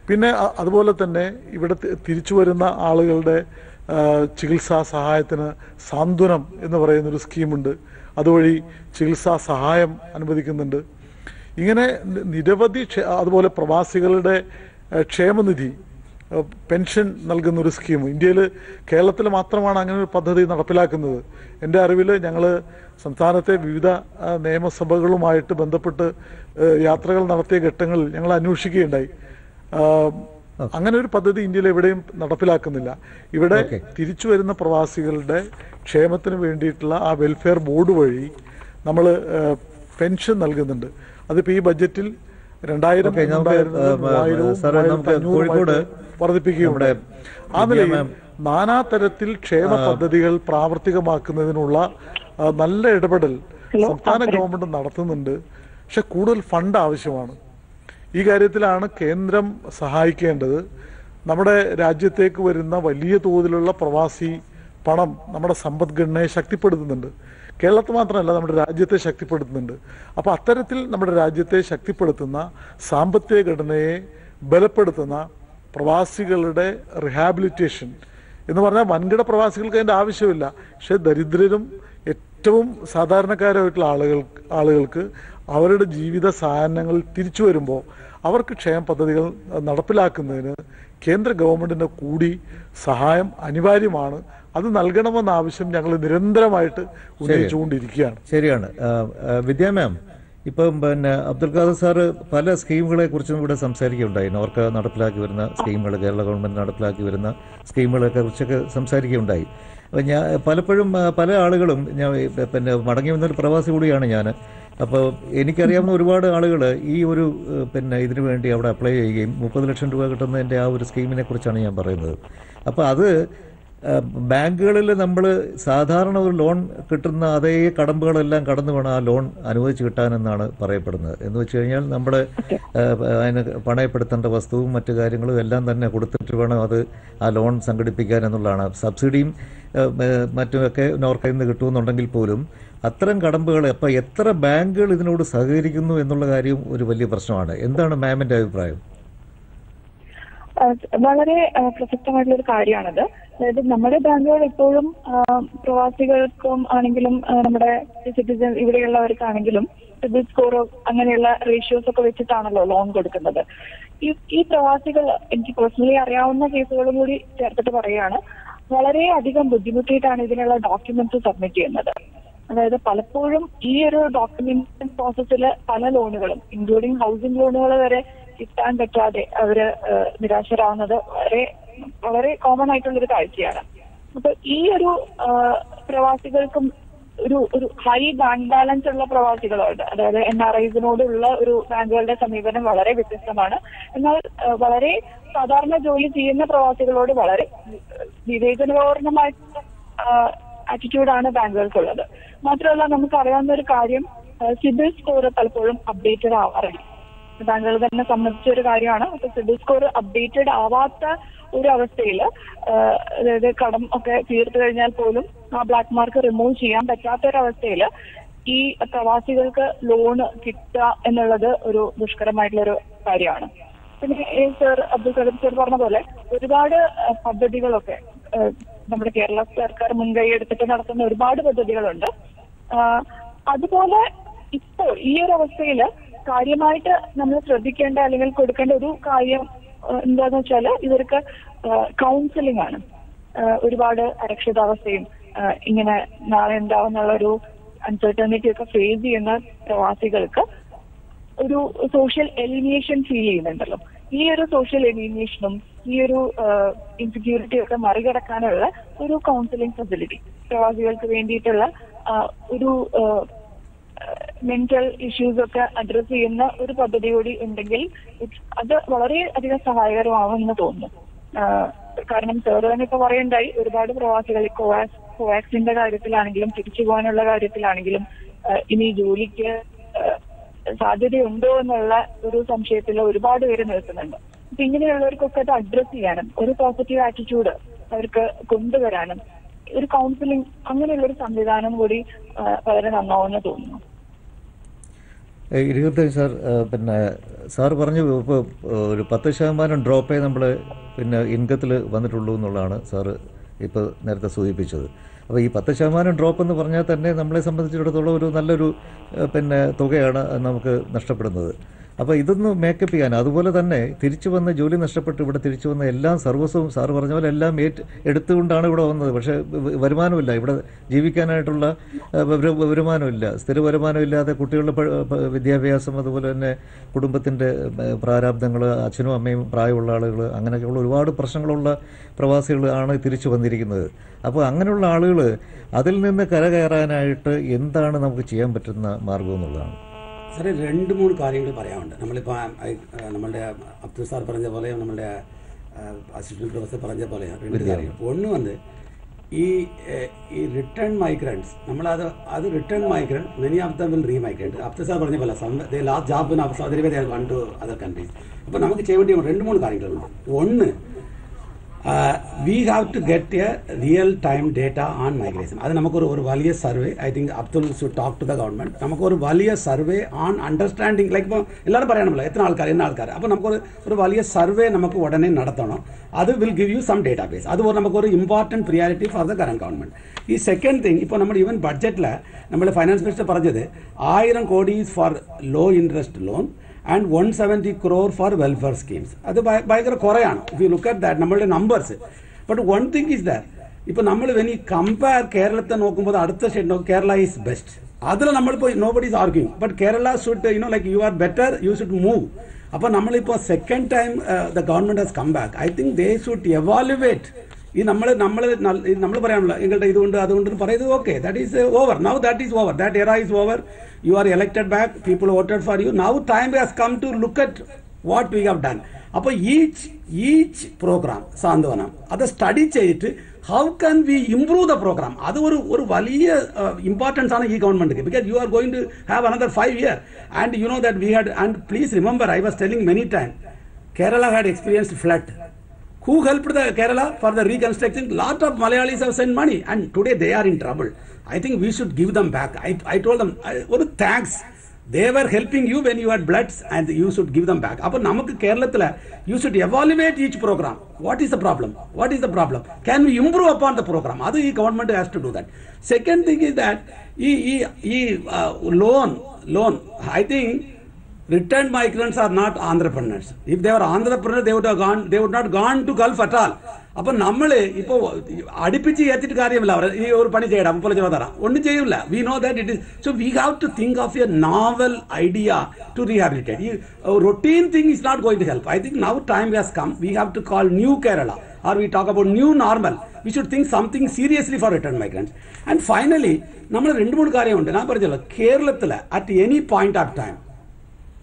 S3: പിന്നെ അതുപോലെ തന്നെ ഇവിടെ തിരിച്ചു വരുന്ന ആളുകളുടെ ചികിത്സാ സഹായത്തിന് സാന്ത്വനം എന്ന് പറയുന്നൊരു സ്കീമുണ്ട്. അതുവഴി ചികിത്സാ സഹായം അനുവദിക്കുന്നുണ്ട്. ഇങ്ങനെ നിരവധി അതുപോലെ പ്രവാസികളുടെ ക്ഷേമനിധി പെൻഷൻ നൽകുന്നൊരു സ്കീം ഇന്ത്യയിൽ കേരളത്തിൽ മാത്രമാണ് അങ്ങനെ ഒരു പദ്ധതി നടപ്പിലാക്കുന്നത്. എൻ്റെ അറിവിൽ ഞങ്ങൾ സംസ്ഥാനത്തെ വിവിധ നിയമസഭകളുമായിട്ട് ബന്ധപ്പെട്ട് യാത്രകൾ നടത്തിയ ഘട്ടങ്ങളിൽ ഞങ്ങൾ അന്വേഷിക്കുകയുണ്ടായി. അങ്ങനെ ഒരു പദ്ധതി ഇന്ത്യയിൽ എവിടെയും നടപ്പിലാക്കുന്നില്ല. ഇവിടെ തിരിച്ചു വരുന്ന പ്രവാസികളുടെ ക്ഷേമത്തിന് വേണ്ടിയിട്ടുള്ള ആ വെൽഫെയർ ബോർഡ് വഴി നമ്മൾ പെൻഷൻ നൽകുന്നുണ്ട്. അതിപ്പോൾ ഈ ബജറ്റിൽ 2000 വർദ്ധിപ്പിക്കുകയുണ്ട്. ആ നിലയിൽ നാനാതരത്തിൽ ക്ഷേമ പദ്ധതികൾ പ്രാവർത്തികമാക്കുന്നതിനുള്ള നല്ല ഇടപെടൽ സംസ്ഥാന ഗവൺമെന്റ് നടത്തുന്നുണ്ട്. പക്ഷെ കൂടുതൽ ഫണ്ട് ആവശ്യമാണ്. ഈ കാര്യത്തിലാണ് കേന്ദ്രം സഹായിക്കേണ്ടത്. നമ്മുടെ രാജ്യത്തേക്ക് വരുന്ന വലിയ തോതിലുള്ള പ്രവാസി പണം നമ്മുടെ സമ്പദ്ഘടനയെ ശക്തിപ്പെടുത്തുന്നുണ്ട്. കേരളത്തിൽ മാത്രമല്ല, നമ്മുടെ രാജ്യത്തെ ശക്തിപ്പെടുത്തുന്നുണ്ട്. അപ്പോൾ അത്തരത്തിൽ നമ്മുടെ രാജ്യത്തെ ശക്തിപ്പെടുത്തുന്ന സാമ്പത്തിക ഘടനയെ ബലപ്പെടുത്തുന്ന പ്രവാസികളുടെ റിഹാബിലിറ്റേഷൻ എന്ന് പറഞ്ഞാൽ വൻകിട പ്രവാസികൾക്ക് അതിൻ്റെ ആവശ്യമില്ല. പക്ഷേ ദരിദ്രരും ഏറ്റവും സാധാരണക്കാരായിട്ടുള്ള ആളുകൾക്ക് അവരുടെ ജീവിത സാധനങ്ങൾ തിരിച്ചു വരുമ്പോൾ അവർക്ക് ക്ഷേമ പദ്ധതികൾ നടപ്പിലാക്കുന്നതിന് കേന്ദ്ര ഗവൺമെന്റിന്റെ കൂടി സഹായം അനിവാര്യമാണ്. അത് നൽകണമെന്ന ആവശ്യം ഞങ്ങൾ നിരന്തരമായിട്ട് ഉന്നയിച്ചുകൊണ്ടിരിക്കുകയാണ്.
S1: ശരിയാണ്. വിദ്യാ മാം, ഇപ്പം പിന്നെ അബ്ദുൽ ഖാദർ സാറ് പല സ്കീമുകളെ കുറിച്ചും ഇവിടെ സംസാരിക്കുകയുണ്ടായി. നോർക്ക നടപ്പിലാക്കി വരുന്ന സ്കീമുകൾ, കേരള ഗവൺമെന്റ് നടപ്പിലാക്കി വരുന്ന സ്കീമുകളെ കുറിച്ചൊക്കെ സംസാരിക്കുകയുണ്ടായി. അപ്പോൾ ഞാൻ പലപ്പോഴും പല ആളുകളും പിന്നെ മടങ്ങി വന്നൊരു പ്രവാസി കൂടിയാണ് ഞാൻ. അപ്പോൾ എനിക്കറിയാവുന്ന ഒരുപാട് ആളുകൾ ഈ ഒരു പിന്നെ ഇതിനു വേണ്ടി അവിടെ അപ്ലൈ ചെയ്യുകയും 30 ലക്ഷം രൂപ കിട്ടുന്നതിൻ്റെ ആ ഒരു സ്കീമിനെ കുറിച്ചാണ് ഞാൻ പറയുന്നത്. അപ്പോൾ അത് ബാങ്കുകളിൽ നമ്മൾ സാധാരണ ഒരു ലോൺ കിട്ടുന്ന അതേ കടമ്പുകളെല്ലാം കടന്നു വേണം ആ ലോൺ അനുവദിച്ച് കിട്ടാനെന്നാണ് പറയപ്പെടുന്നത്. എന്ന് വെച്ച് കഴിഞ്ഞാൽ നമ്മൾ അതിന് പണയപ്പെടുത്തേണ്ട വസ്തുവും മറ്റു കാര്യങ്ങളും എല്ലാം തന്നെ കൊടുത്തിട്ട് വേണം അത് ആ ലോൺ സംഘടിപ്പിക്കാൻ എന്നുള്ളതാണ്. സബ്സിഡിയും മറ്റുമൊക്കെ നോർക്കയിൽ നിന്ന് കിട്ടുമെന്നുണ്ടെങ്കിൽ പോലും അത്തരം കടമ്പുകൾ അപ്പോൾ എത്ര ബാങ്കുകൾ ഇതിനോട് സഹകരിക്കുന്നു എന്നുള്ള കാര്യം ഒരു വലിയ പ്രശ്നമാണ്. എന്താണ് മാമിന്റെ അഭിപ്രായം?
S4: വളരെ പ്രസക്തമായിട്ടുള്ള ഒരു കാര്യമാണത്. അതായത് നമ്മുടെ ബാങ്കുകൾ ഇപ്പോഴും പ്രവാസികൾക്കും ആണെങ്കിലും നമ്മുടെ സിറ്റിസൺ ഇവിടെയുള്ളവർക്കാണെങ്കിലും സിബിൽ സ്കോർ അങ്ങനെയുള്ള റേഷ്യോസ് ഒക്കെ വെച്ചിട്ടാണല്ലോ ലോൺ കൊടുക്കുന്നത്. ഈ പ്രവാസികൾ എനിക്ക് പേഴ്സണലി അറിയാവുന്ന കേസുകളും കൂടി ചേർത്തിട്ട് പറയുകയാണ്, വളരെ അധികം ബുദ്ധിമുട്ടിയിട്ടാണ് ഇതിനുള്ള ഡോക്യുമെന്റ്സ് സബ്മിറ്റ് ചെയ്യുന്നത്. അതായത് പലപ്പോഴും ഈ ഒരു ഡോക്യുമെന്റ് പ്രോസസ്സിൽ പല ലോണുകളും ഇൻക്ലൂഡിങ് ഹൗസിംഗ് ലോണുകൾ വരെ കിട്ടാൻ പറ്റാതെ അവര് നിരാശരാകുന്നത് വളരെ കോമൺ ആയിട്ടുള്ളൊരു കാഴ്ചയാണ്. അപ്പൊ ഈ ഒരു പ്രവാസികൾക്കും ഒരു ഹൈ ബാങ്ക് ബാലൻസ് ഉള്ള പ്രവാസികളുണ്ട്. അതായത് NRIസിനോടുള്ള ഒരു ബാങ്കുകളുടെ സമീപനം വളരെ വ്യത്യസ്തമാണ്. എന്നാൽ വളരെ സാധാരണ ജോലി ചെയ്യുന്ന പ്രവാസികളോട് വളരെ വിവേചനപൂർണമായിട്ടുള്ള ആറ്റിറ്റ്യൂഡാണ് ബാങ്കുകൾക്കുള്ളത്. മാത്രമല്ല, നമുക്ക് അറിയാവുന്ന ഒരു കാര്യം, സിബിൽ സ്കോർ പലപ്പോഴും അപ്ഡേറ്റഡ് ആവാറില്ല. ബാങ്കുകൾ തന്നെ സംബന്ധിച്ച ഒരു കാര്യമാണ്. അപ്പൊ സിബിൽ സ്കോർ അപ്ഡേറ്റഡ് ആവാത്ത ഒരു അവസ്ഥയിൽ, അതായത് കടം ഒക്കെ തീർത്തു കഴിഞ്ഞാൽ പോലും ആ ബ്ലാക്ക് മാർക്ക് റിമൂവ് ചെയ്യാൻ പറ്റാത്ത ഒരു അവസ്ഥയിൽ ഈ പ്രവാസികൾക്ക് ലോണ് കിട്ടുക എന്നുള്ളത് ഒരു ദുഷ്കരമായിട്ടുള്ളൊരു കാര്യമാണ്. പിന്നെ സർ അബ്ദുൽ ഖാദർ സർ പറഞ്ഞ പോലെ ഒരുപാട് പദ്ധതികളൊക്കെ നമ്മുടെ കേരള സർക്കാർ മുൻകൈ എടുത്തിട്ട് നടത്തുന്ന ഒരുപാട് പദ്ധതികളുണ്ട്. അതുപോലെ ഇപ്പോൾ ഈ ഒരു അവസ്ഥയിൽ കാര്യമായിട്ട് നമ്മൾ ശ്രദ്ധിക്കേണ്ട അല്ലെങ്കിൽ കൊടുക്കേണ്ട ഒരു കാര്യം എന്താന്ന് വെച്ചാൽ ഇവർക്ക് കൗൺസിലിംഗ് ആണ്. ഒരുപാട് അരക്ഷിതാവസ്ഥയും ഇങ്ങനെ നാളെ ഉണ്ടാവുന്നുള്ള ഒരു അൺസർട്ടനിറ്റി ഒക്കെ ഫേസ് ചെയ്യുന്ന പ്രവാസികൾക്ക് ഒരു സോഷ്യൽ എലിമിനേഷൻ ഫീൽ ചെയ്യുന്നുണ്ടല്ലോ. ഈ ഒരു സോഷ്യൽ എലിമിനേഷനും ഈ ഒരു ഇൻസെക്യൂരിറ്റി ഒക്കെ മറികടക്കാനുള്ള ഒരു കൗൺസിലിംഗ് ഫെസിലിറ്റി പ്രവാസികൾക്ക് വേണ്ടിയിട്ടുള്ള ഒരു മെന്റൽ ഇഷ്യൂസ് ഒക്കെ അഡ്രസ് ചെയ്യുന്ന ഒരു പദ്ധതി കൂടി ഉണ്ടെങ്കിൽ അത് വളരെ അധികം സഹായകരമാവുമെന്ന് തോന്നുന്നു. കാരണം സാർ തന്നെ ഇപ്പൊ പറയണ്ടായി, ഒരുപാട് പ്രവാസികൾ കോവാക്സിന്റെ കാര്യത്തിലാണെങ്കിലും തിരിച്ചു പോകാനുള്ള കാര്യത്തിലാണെങ്കിലും ഇനി ജോലിക്ക് സാധ്യതയുണ്ടോ എന്നുള്ള ഒരു സംശയത്തിൽ ഒരുപാട് പേര് നിൽക്കുന്നുണ്ട്. അപ്പൊ ഇങ്ങനെയുള്ളവർക്കൊക്കെ അത് അഡ്രസ് ചെയ്യാനും ഒരു പോസിറ്റീവ് ആറ്റിറ്റ്യൂഡ് അവർക്ക് കൊണ്ടുവരാനും ഒരു കൗൺസിലിംഗ് അങ്ങനെയുള്ള ഒരു സംവിധാനം കൂടി വളരെ നന്നാവുമെന്ന് തോന്നുന്നു.
S1: ഇരുപത്തി സാർ, പിന്നെ സാർ പറഞ്ഞു ഇപ്പോൾ ഒരു 10% ഡ്രോപ്പേ നമ്മൾ പിന്നെ ഇൻകത്തിൽ വന്നിട്ടുള്ളൂ എന്നുള്ളതാണ് സാറ് ഇപ്പോൾ നേരത്തെ സൂചിപ്പിച്ചത്. അപ്പോൾ ഈ 10% ഡ്രോപ്പ് എന്ന് പറഞ്ഞാൽ തന്നെ നമ്മളെ സംബന്ധിച്ചിടത്തോളം ഒരു നല്ലൊരു പിന്നെ തുകയാണ് നമുക്ക് നഷ്ടപ്പെടുന്നത്. അപ്പോൾ ഇതൊന്ന് മേക്കപ്പ് ചെയ്യാൻ, അതുപോലെ തന്നെ തിരിച്ചു വന്ന് ജോലി നഷ്ടപ്പെട്ട് ഇവിടെ തിരിച്ചു വന്ന എല്ലാം സർവസ്വവും സാറ് പറഞ്ഞ പോലെ എല്ലാം എടുത്തുകൊണ്ടാണ് ഇവിടെ വന്നത്. പക്ഷേ വരുമാനമില്ല, ഇവിടെ ജീവിക്കാനായിട്ടുള്ള വരുമാനമില്ല, സ്ഥിര വരുമാനമില്ലാതെ കുട്ടികളുടെ വിദ്യാഭ്യാസം, അതുപോലെ തന്നെ കുടുംബത്തിൻ്റെ പ്രാരാബ്ദങ്ങൾ, അച്ഛനും അമ്മയും പ്രായമുള്ള ആളുകൾ, അങ്ങനെയൊക്കെയുള്ള ഒരുപാട് പ്രശ്നങ്ങളുള്ള പ്രവാസികൾ ആണ് തിരിച്ചു വന്നിരിക്കുന്നത്. അപ്പോൾ അങ്ങനെയുള്ള ആളുകൾ അതിൽ നിന്ന് കരകയറാനായിട്ട് എന്താണ് നമുക്ക് ചെയ്യാൻ പറ്റുന്ന മാർഗം എന്നുള്ളതാണ്.
S2: സാറേ, 2-3 കാര്യങ്ങൾ പറയാനുണ്ട്. നമ്മളിപ്പോൾ നമ്മളുടെ അബ്ദുൽ സാർ പറഞ്ഞ പോലെ, നമ്മളുടെ അസിസ്റ്റന്റ് പ്രൊഫസർ പറഞ്ഞ പോലെ 2 കാര്യങ്ങൾ. ഒന്ന് ഈ റിട്ടേൺ മൈഗ്രൻസ്, അത് return migrant, many of them will remigrate. Abdul sir പറഞ്ഞ പോലെ last job in Saudi Arabia one to other countries. അപ്പോൾ നമുക്ക് ചെയ്യേണ്ടി 2-3 കാര്യങ്ങളുണ്ട്. ഒന്ന്, we have to get a real time data on migration. അത് നമുക്കൊരു വലിയ survey, I think Abdul should talk to the government. നമുക്കൊരു വലിയ സർവേ ഓൺ അണ്ടർസ്റ്റാൻഡിങ്, ലൈക്ക് ഇപ്പോൾ എല്ലാവരും പറയണമല്ലോ എത്ര ആൾക്കാർ, അപ്പോൾ നമുക്കൊരു വലിയ സർവേ നമുക്ക് ഉടനെ നടത്തണം. അത് will give you some database. അതുപോലെ നമുക്കൊരു important priority for the current government. ഈ സെക്കൻഡ് തിങ്, ഇപ്പോൾ നമ്മൾ ഈവൻ ബഡ്ജറ്റിൽ നമ്മൾ ഫൈനാൻസ് മിനിസ്റ്റർ പറഞ്ഞത് 1000 crore for low interest loan and 170 crore for welfare schemes. അത് ഭയങ്കര കുറയാണ്. If you look at that നമ്മളുടെ numbers. But one thing is that, ഇപ്പോൾ നമ്മൾ വെൻ ഈ കമ്പയർ കേരളത്തെ നോക്കുമ്പോൾ അടുത്ത സ്റ്റേറ്റ് നോക്കും, കേരള ഈസ് ബെസ്റ്റ്. അതിൽ നമ്മളിപ്പോൾ nobody is arguing, but Kerala should like you are better, you should move. അപ്പോൾ നമ്മളിപ്പോൾ second time the government has come back. I think they should evaluate. ഈ നമ്മൾ പറയാനുള്ള നിങ്ങളുടെ ഇതുകൊണ്ട് അതുകൊണ്ട് പറയുന്നത് okay, that is over. Now that is over, that era is over. You are elected back, people voted for you. Now time has come to look at what we have done. അപ്പോൾ each program സാന്ത്വനം അത് സ്റ്റഡി ചെയ്തിട്ട് how can we improve the program, അത് ഒരു വലിയ ഇമ്പോർട്ടൻസ് ആണ് ഈ government. because you are going to have another 5 years and you know that we had, and please remember, I was telling many times, Kerala had experienced flood. Who helped the Kerala for the reconstruction? Lot of Malayalis have sent money and today they are in trouble. I think we should give them back. I told them, thanks. They were helping you when you had bloods and you should give them back. അപ്പോൾ നമുക്ക് കേരളത്തിൽ you should evaluate each program. What is the problem? What is the problem? Can we improve upon the program? അത് ഈ government has to do that. Second thing is that ഈ loan, I think returned migrants are not entrepreneurs. If they were entrepreneurs, they would not gone to Gulf at all. അപ്പോൾ നമ്മൾ ഇപ്പോൾ അടുപ്പിച്ച് ഏറ്റിട്ട് കാര്യമില്ല. അവർ ഈ ഒരു പണി ചെയ്യണം, അപ്പോൾ ചോദാ ഒന്നും ചെയ്യില്ല. We know that it is. So we have to think of a novel idea to rehabilitate. ഈ routine thing is not going to help. I think now time has come. We have to call new Kerala, or we talk about new normal. We should think something seriously for return migrants. And finally, നമ്മൾ 2-3 കാര്യമുണ്ട്. ഞാൻ പറഞ്ഞല്ലോ, കേരളത്തിൽ at any point of time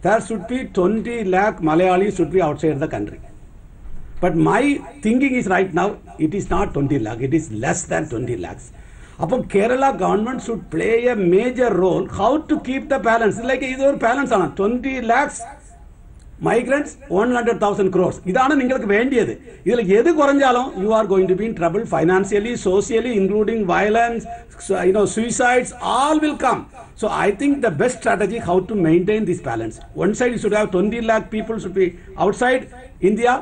S2: there should be 20 lakh Malayalis should be outside the country. But my thinking is right now, it is not 20 lakh, it is less than 20 lakhs. അപ്പോൾ Kerala government should play a major role how to keep the balance. Like ഇതൊരു ബാലൻസ് ആണ്. 20 lakhs migrants, 100,000 crores. ഇതാണ് നിങ്ങൾക്ക് വേണ്ടിയത്. ഇതിൽ ഏത് കുറഞ്ഞാലും you are going to be in trouble financially, socially, including violence, suicides, all will come. So I think the best strategy how to maintain this balance. One side you should have 20 lakh people should be outside India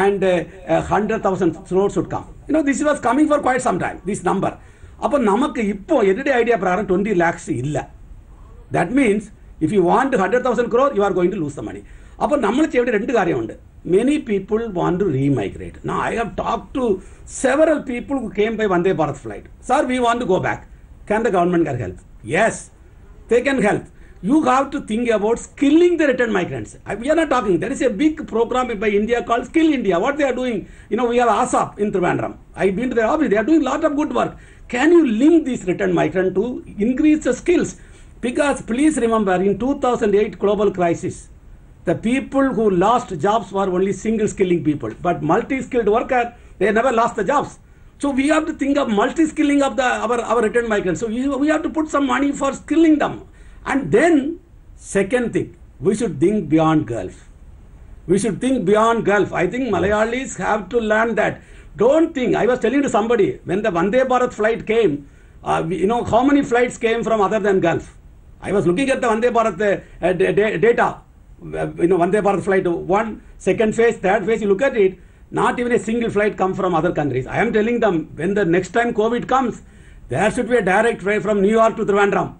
S2: and 100,000 crores should come. This was coming for quite some time, this number. അപ്പോൾ നമുക്ക് ഇപ്പോൾ എൻ്റെ ഐഡിയ പ്രകാരം 20 lakhs ഇല്ല. That means if you want 100,000 crore, you are going to lose the money. അപ്പോൾ നമ്മൾ ചെയ്യേണ്ട 2 കാര്യമുണ്ട്. Many people want to remigrate. Now I have talked to several people who came by Vande Bharat flight. Sir, we want to go back. Can the government help? Yes, they can help. You have to think about skilling the return migrants. We are not talking. There is a big program by India called Skill India. What they are doing, we have ASAP in Trivandrum. I've been to their office. They are doing a lot of good work. Can you link these return migrants to increase the skills? Because please remember, in 2008 global crisis, the people who lost jobs were only single skilling people, but multi-skilled worker, they never lost the jobs. So we have to think of multi-skilling of our returned migrants. So we have to put some money for skilling them. And then, second thing, we should think beyond Gulf. We should think beyond Gulf. I think Malayalis have to learn that. Don't think, I was telling to somebody, when the Vande Bharat flight came, how many flights came from other than Gulf? I was looking at the Vande Bharat data. Vande Bharat flight 1, second phase, third phase, you look at it, not even a single flight come from other countries. I am telling them, when the next time COVID comes, there should be a direct flight from New York to Trivandrum.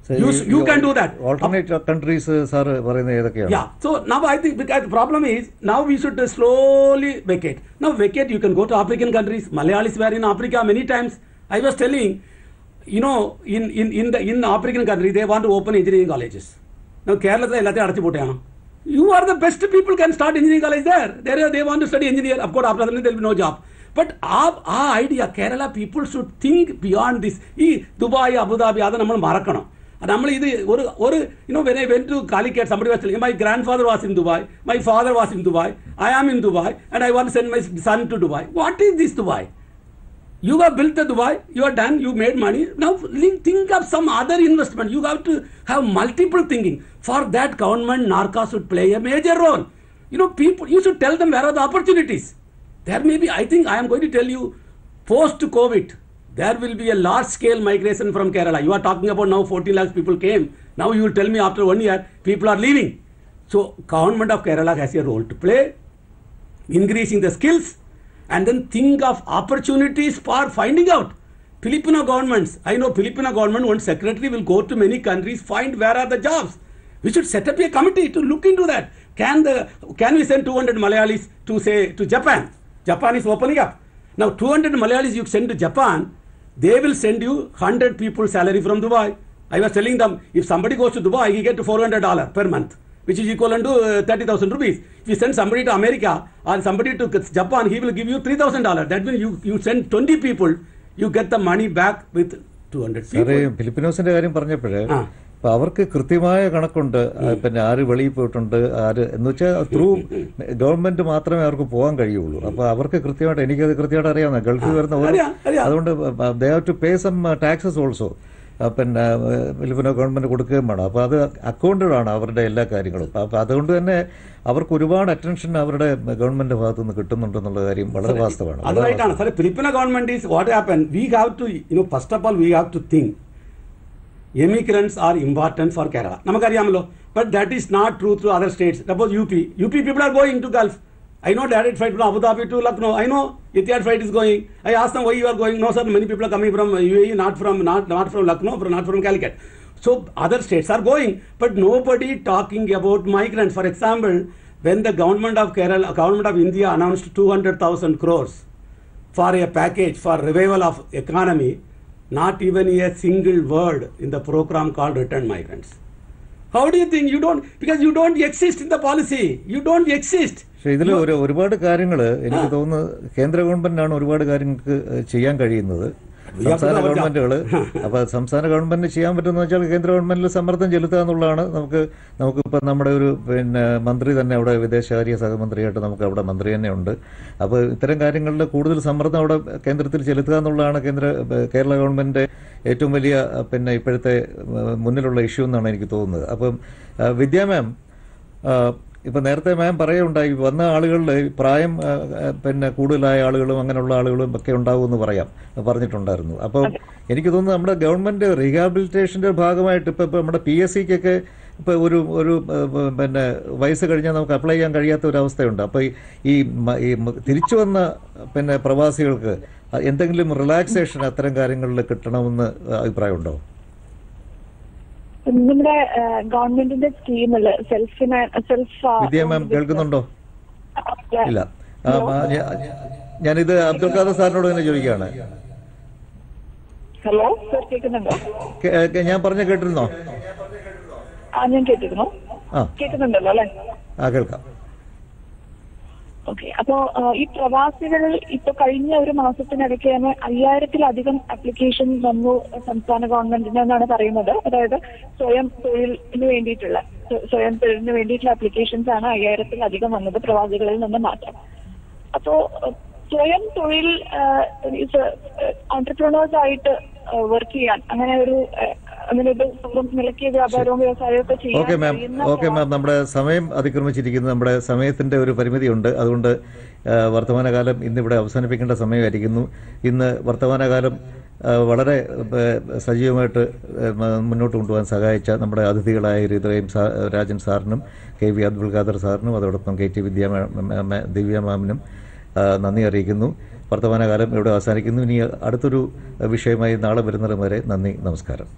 S1: So
S2: You can do that.
S1: Alternate countries, sir, പറയുന്ന ഏതൊക്കെയാണ്?
S2: Yeah. So now I think because the problem is now we should slowly vacate. Now vacate, you can go to African countries. Malayalis were in Africa many times. I was telling, in African countries they want to open engineering colleges. Now Kerala എല്ലാத்தையும் അടച്ചു പൂട്ടുകയാണ്. You are the best people can start engineering college there. They want to study engineer. Of course, after that there will be no job. But our idea, Kerala people should think beyond this. Dubai, Abu Dhabi, അത് നമ്മൾ മറക്കണം. നമ്മൾ ഇത് when I went to Calicut, somebody was telling, my grandfather was in Dubai, my father was in Dubai, I am in Dubai, and I want to send my son to Dubai. What is this Dubai? You have built the Dubai, you are done, you made money. Now think of some other investment. You have to have multiple thinking. For that, government, NARCA should play a major role. People, you should tell them where are the opportunities. There may be, I think I am going to tell you, post-COVID, there will be a large-scale migration from Kerala. You are talking about now 40 lakhs people came. Now you will tell me after 1 year, people are leaving. So government of Kerala has a role to play, increasing the skills, and then think of opportunities for finding out. Filipino governments, I know Filipino government, one secretary will go to many countries, find where are the jobs. We should set up a committee to look into that. Can we send 200 Malayalis to Japan? Japan is opening up. Now 200 Malayalis you send to Japan, they will send you 100 people's salary from Dubai. I was telling them, if somebody goes to Dubai, he get $400 per month, which is equivalent to 30,000 rupees. If you send somebody to America or somebody to Japan, he will give you $3,000. That means you send 20 people, you get the money back with 200 people.
S1: സാറേ, ഫിലിപ്പിനോസിന്റെ കാര്യം പറഞ്ഞപ്പോഴേ അപ്പൊ അവർക്ക് കൃത്യമായ കണക്കുണ്ട്. പിന്നെ ആര് വെളിയിൽ പോയിട്ടുണ്ട്, ആര് എന്ന് വെച്ചാൽ ത്രൂ ഗവൺമെന്റ് മാത്രമേ അവർക്ക് പോകാൻ കഴിയുള്ളൂ. അപ്പൊ അവർക്ക് കൃത്യമായിട്ട്, എനിക്കത് കൃത്യമായിട്ട് അറിയാവുന്ന ഗൾഫിൽ വരുന്ന അതുകൊണ്ട് they have to pay some taxes also. പിന്നെ ഫിലിപ്പിനോ ഗവൺമെന്റ് കൊടുക്കുകയും വേണം. അപ്പോൾ അത് അക്കൗണ്ടഡാണ് അവരുടെ എല്ലാ കാര്യങ്ങളും. അപ്പോൾ അതുകൊണ്ട് തന്നെ അവർക്ക് ഒരുപാട് അറ്റൻഷൻ അവരുടെ ഗവൺമെന്റ് ഭാഗത്തു നിന്ന് കിട്ടുന്നുണ്ടെന്നുള്ള കാര്യം വളരെ വാസ്തവമാണ്.
S2: അതുമായിട്ടാണ് sir Filipino government is what happen. We have to first of all we have to think immigrants are important for Kerala. Namakariamalo. But that is not true through other states. Suppose UP people are going to Gulf. I know direct flight from Abu Dhabi to Lucknow. I know Etihad flight is going. I asked them why you are going. No sir, many people are coming from UAE, not from Lucknow, not from Calicut. So other states are going, but nobody talking about migrants. For example, when the government of Kerala, government of India announced 200,000 crores for a package for revival of economy, not even a single word in the program called return migrants. How do you think? You don't, because you don't exist in the policy. You don't exist.
S1: പക്ഷേ ഇതിൽ ഒരുപാട് കാര്യങ്ങൾ എനിക്ക് തോന്നുന്നു കേന്ദ്ര ഗവൺമെന്റിനാണ് ഒരുപാട് കാര്യങ്ങൾക്ക് ചെയ്യാൻ കഴിയുന്നത്. സംസ്ഥാന ഗവൺമെന്റുകൾ, അപ്പോൾ സംസ്ഥാന ഗവൺമെന്റിന് ചെയ്യാൻ പറ്റുമെന്ന് വെച്ചാൽ കേന്ദ്ര ഗവൺമെന്റിൽ സമ്മർദ്ദം ചെലുത്തുക എന്നുള്ളതാണ്. നമുക്കിപ്പോൾ നമ്മുടെ ഒരു മന്ത്രി തന്നെ അവിടെ വിദേശകാര്യ സഹമന്ത്രിയായിട്ട് നമുക്ക് അവിടെ മന്ത്രി തന്നെ ഉണ്ട്. അപ്പോൾ ഇത്തരം കാര്യങ്ങളിൽ കൂടുതൽ സമ്മർദ്ദം അവിടെ കേന്ദ്രത്തിൽ ചെലുത്തുക എന്നുള്ളതാണ് കേരള ഗവൺമെന്റിന്റെ ഏറ്റവും വലിയ ഇപ്പോഴത്തെ മുന്നിലുള്ള ഇഷ്യൂ എന്നാണ് എനിക്ക് തോന്നുന്നത്. അപ്പം വിദ്യാ മാം, ഇപ്പം നേരത്തെ മാം പറയുണ്ടായി വന്ന ആളുകളിൽ പ്രായം കൂടുതലായ ആളുകളും അങ്ങനെയുള്ള ആളുകളും ഒക്കെ ഉണ്ടാവുമെന്ന് പറഞ്ഞിട്ടുണ്ടായിരുന്നു. അപ്പം എനിക്ക് തോന്നുന്നു നമ്മുടെ ഗവൺമെന്റ് റീഹാബിലിറ്റേഷന്റെ ഭാഗമായിട്ട് ഇപ്പം നമ്മുടെ PSCക്കൊക്കെ ഇപ്പോൾ ഒരു വയസ്സ് കഴിഞ്ഞാൽ നമുക്ക് അപ്ലൈ ചെയ്യാൻ കഴിയാത്ത ഒരു അവസ്ഥയുണ്ട്. അപ്പോൾ ഈ തിരിച്ചു വന്ന പ്രവാസികൾക്ക് എന്തെങ്കിലും റിലാക്സേഷൻ അത്തരം കാര്യങ്ങളിൽ കിട്ടണമെന്ന് അഭിപ്രായമുണ്ടോ?
S4: നമ്മുടെ ഗവൺമെന്റിന്റെ സ്കീമില്
S1: വിദ്യാ മാം കേൾക്കുന്നുണ്ടോ? ഇല്ല. ഞാനിത് അബ്ദുൽ ഖാദർ സാറിനോട് തന്നെ ചോദിക്കുകയാണ്.
S4: ഹലോ സർ, കേൾക്കുന്നുണ്ടോ?
S1: ഞാൻ പറഞ്ഞ കേട്ടിരുന്നോ?
S4: ഞാൻ കേട്ടിരുന്നു. കേൾക്കുന്നുണ്ടല്ലോ അല്ലേ?
S1: കേൾക്കാം.
S4: ഓക്കെ. അപ്പോ ഈ പ്രവാസികൾ ഇപ്പൊ കഴിഞ്ഞ ഒരു മാസത്തിനിടയ്ക്ക് തന്നെ 5000-ത്തിലധികം ആപ്ലിക്കേഷൻ വന്നു സംസ്ഥാന ഗവൺമെന്റിന് എന്നാണ് പറയുന്നത്. അതായത് സ്വയം തൊഴിലിന് വേണ്ടിയിട്ടുള്ള ആപ്ലിക്കേഷൻസ് ആണ് 5000-ത്തിലധികം വന്നത് പ്രവാസികളിൽ നിന്ന് മാത്രം. അപ്പോ സ്വയം തൊഴിൽ എന്റർപ്രണേഴ്സ് ആയിട്ട് വർക്ക് ചെയ്യാൻ അങ്ങനെ ഒരു നിലയ്ക്ക് വ്യാപാരവും വ്യവസായവും ഒക്കെ ചെയ്യാൻ.
S1: ഓക്കെ മാം, നമ്മുടെ സമയം അതിക്രമിച്ചിരിക്കുന്നു. നമ്മുടെ സമയത്തിന്റെ ഒരു പരിമിതിയുണ്ട്. അതുകൊണ്ട് വർത്തമാനകാലം ഇന്നിവിടെ അവസാനിപ്പിക്കേണ്ട സമയമായിരിക്കുന്നു. ഇന്ന് വർത്തമാനകാലം വളരെ സജീവമായിട്ട് മുന്നോട്ട് കൊണ്ടുപോകാൻ സഹായിച്ച നമ്മുടെ അതിഥികളായ ഇത്രയും രാജൻ സാറിനും KV അബ്ദുൽ ഖാദർ സാറിനും അതോടൊപ്പം KT ദിവ്യ മാമിനും നന്ദി അറിയിക്കുന്നു. വർത്തമാനകാലം ഇവിടെ അവസാനിക്കുന്നു. ഇനി അടുത്തൊരു വിഷയമായി നാളെ വരുന്നത് വരെ നന്ദി, നമസ്കാരം.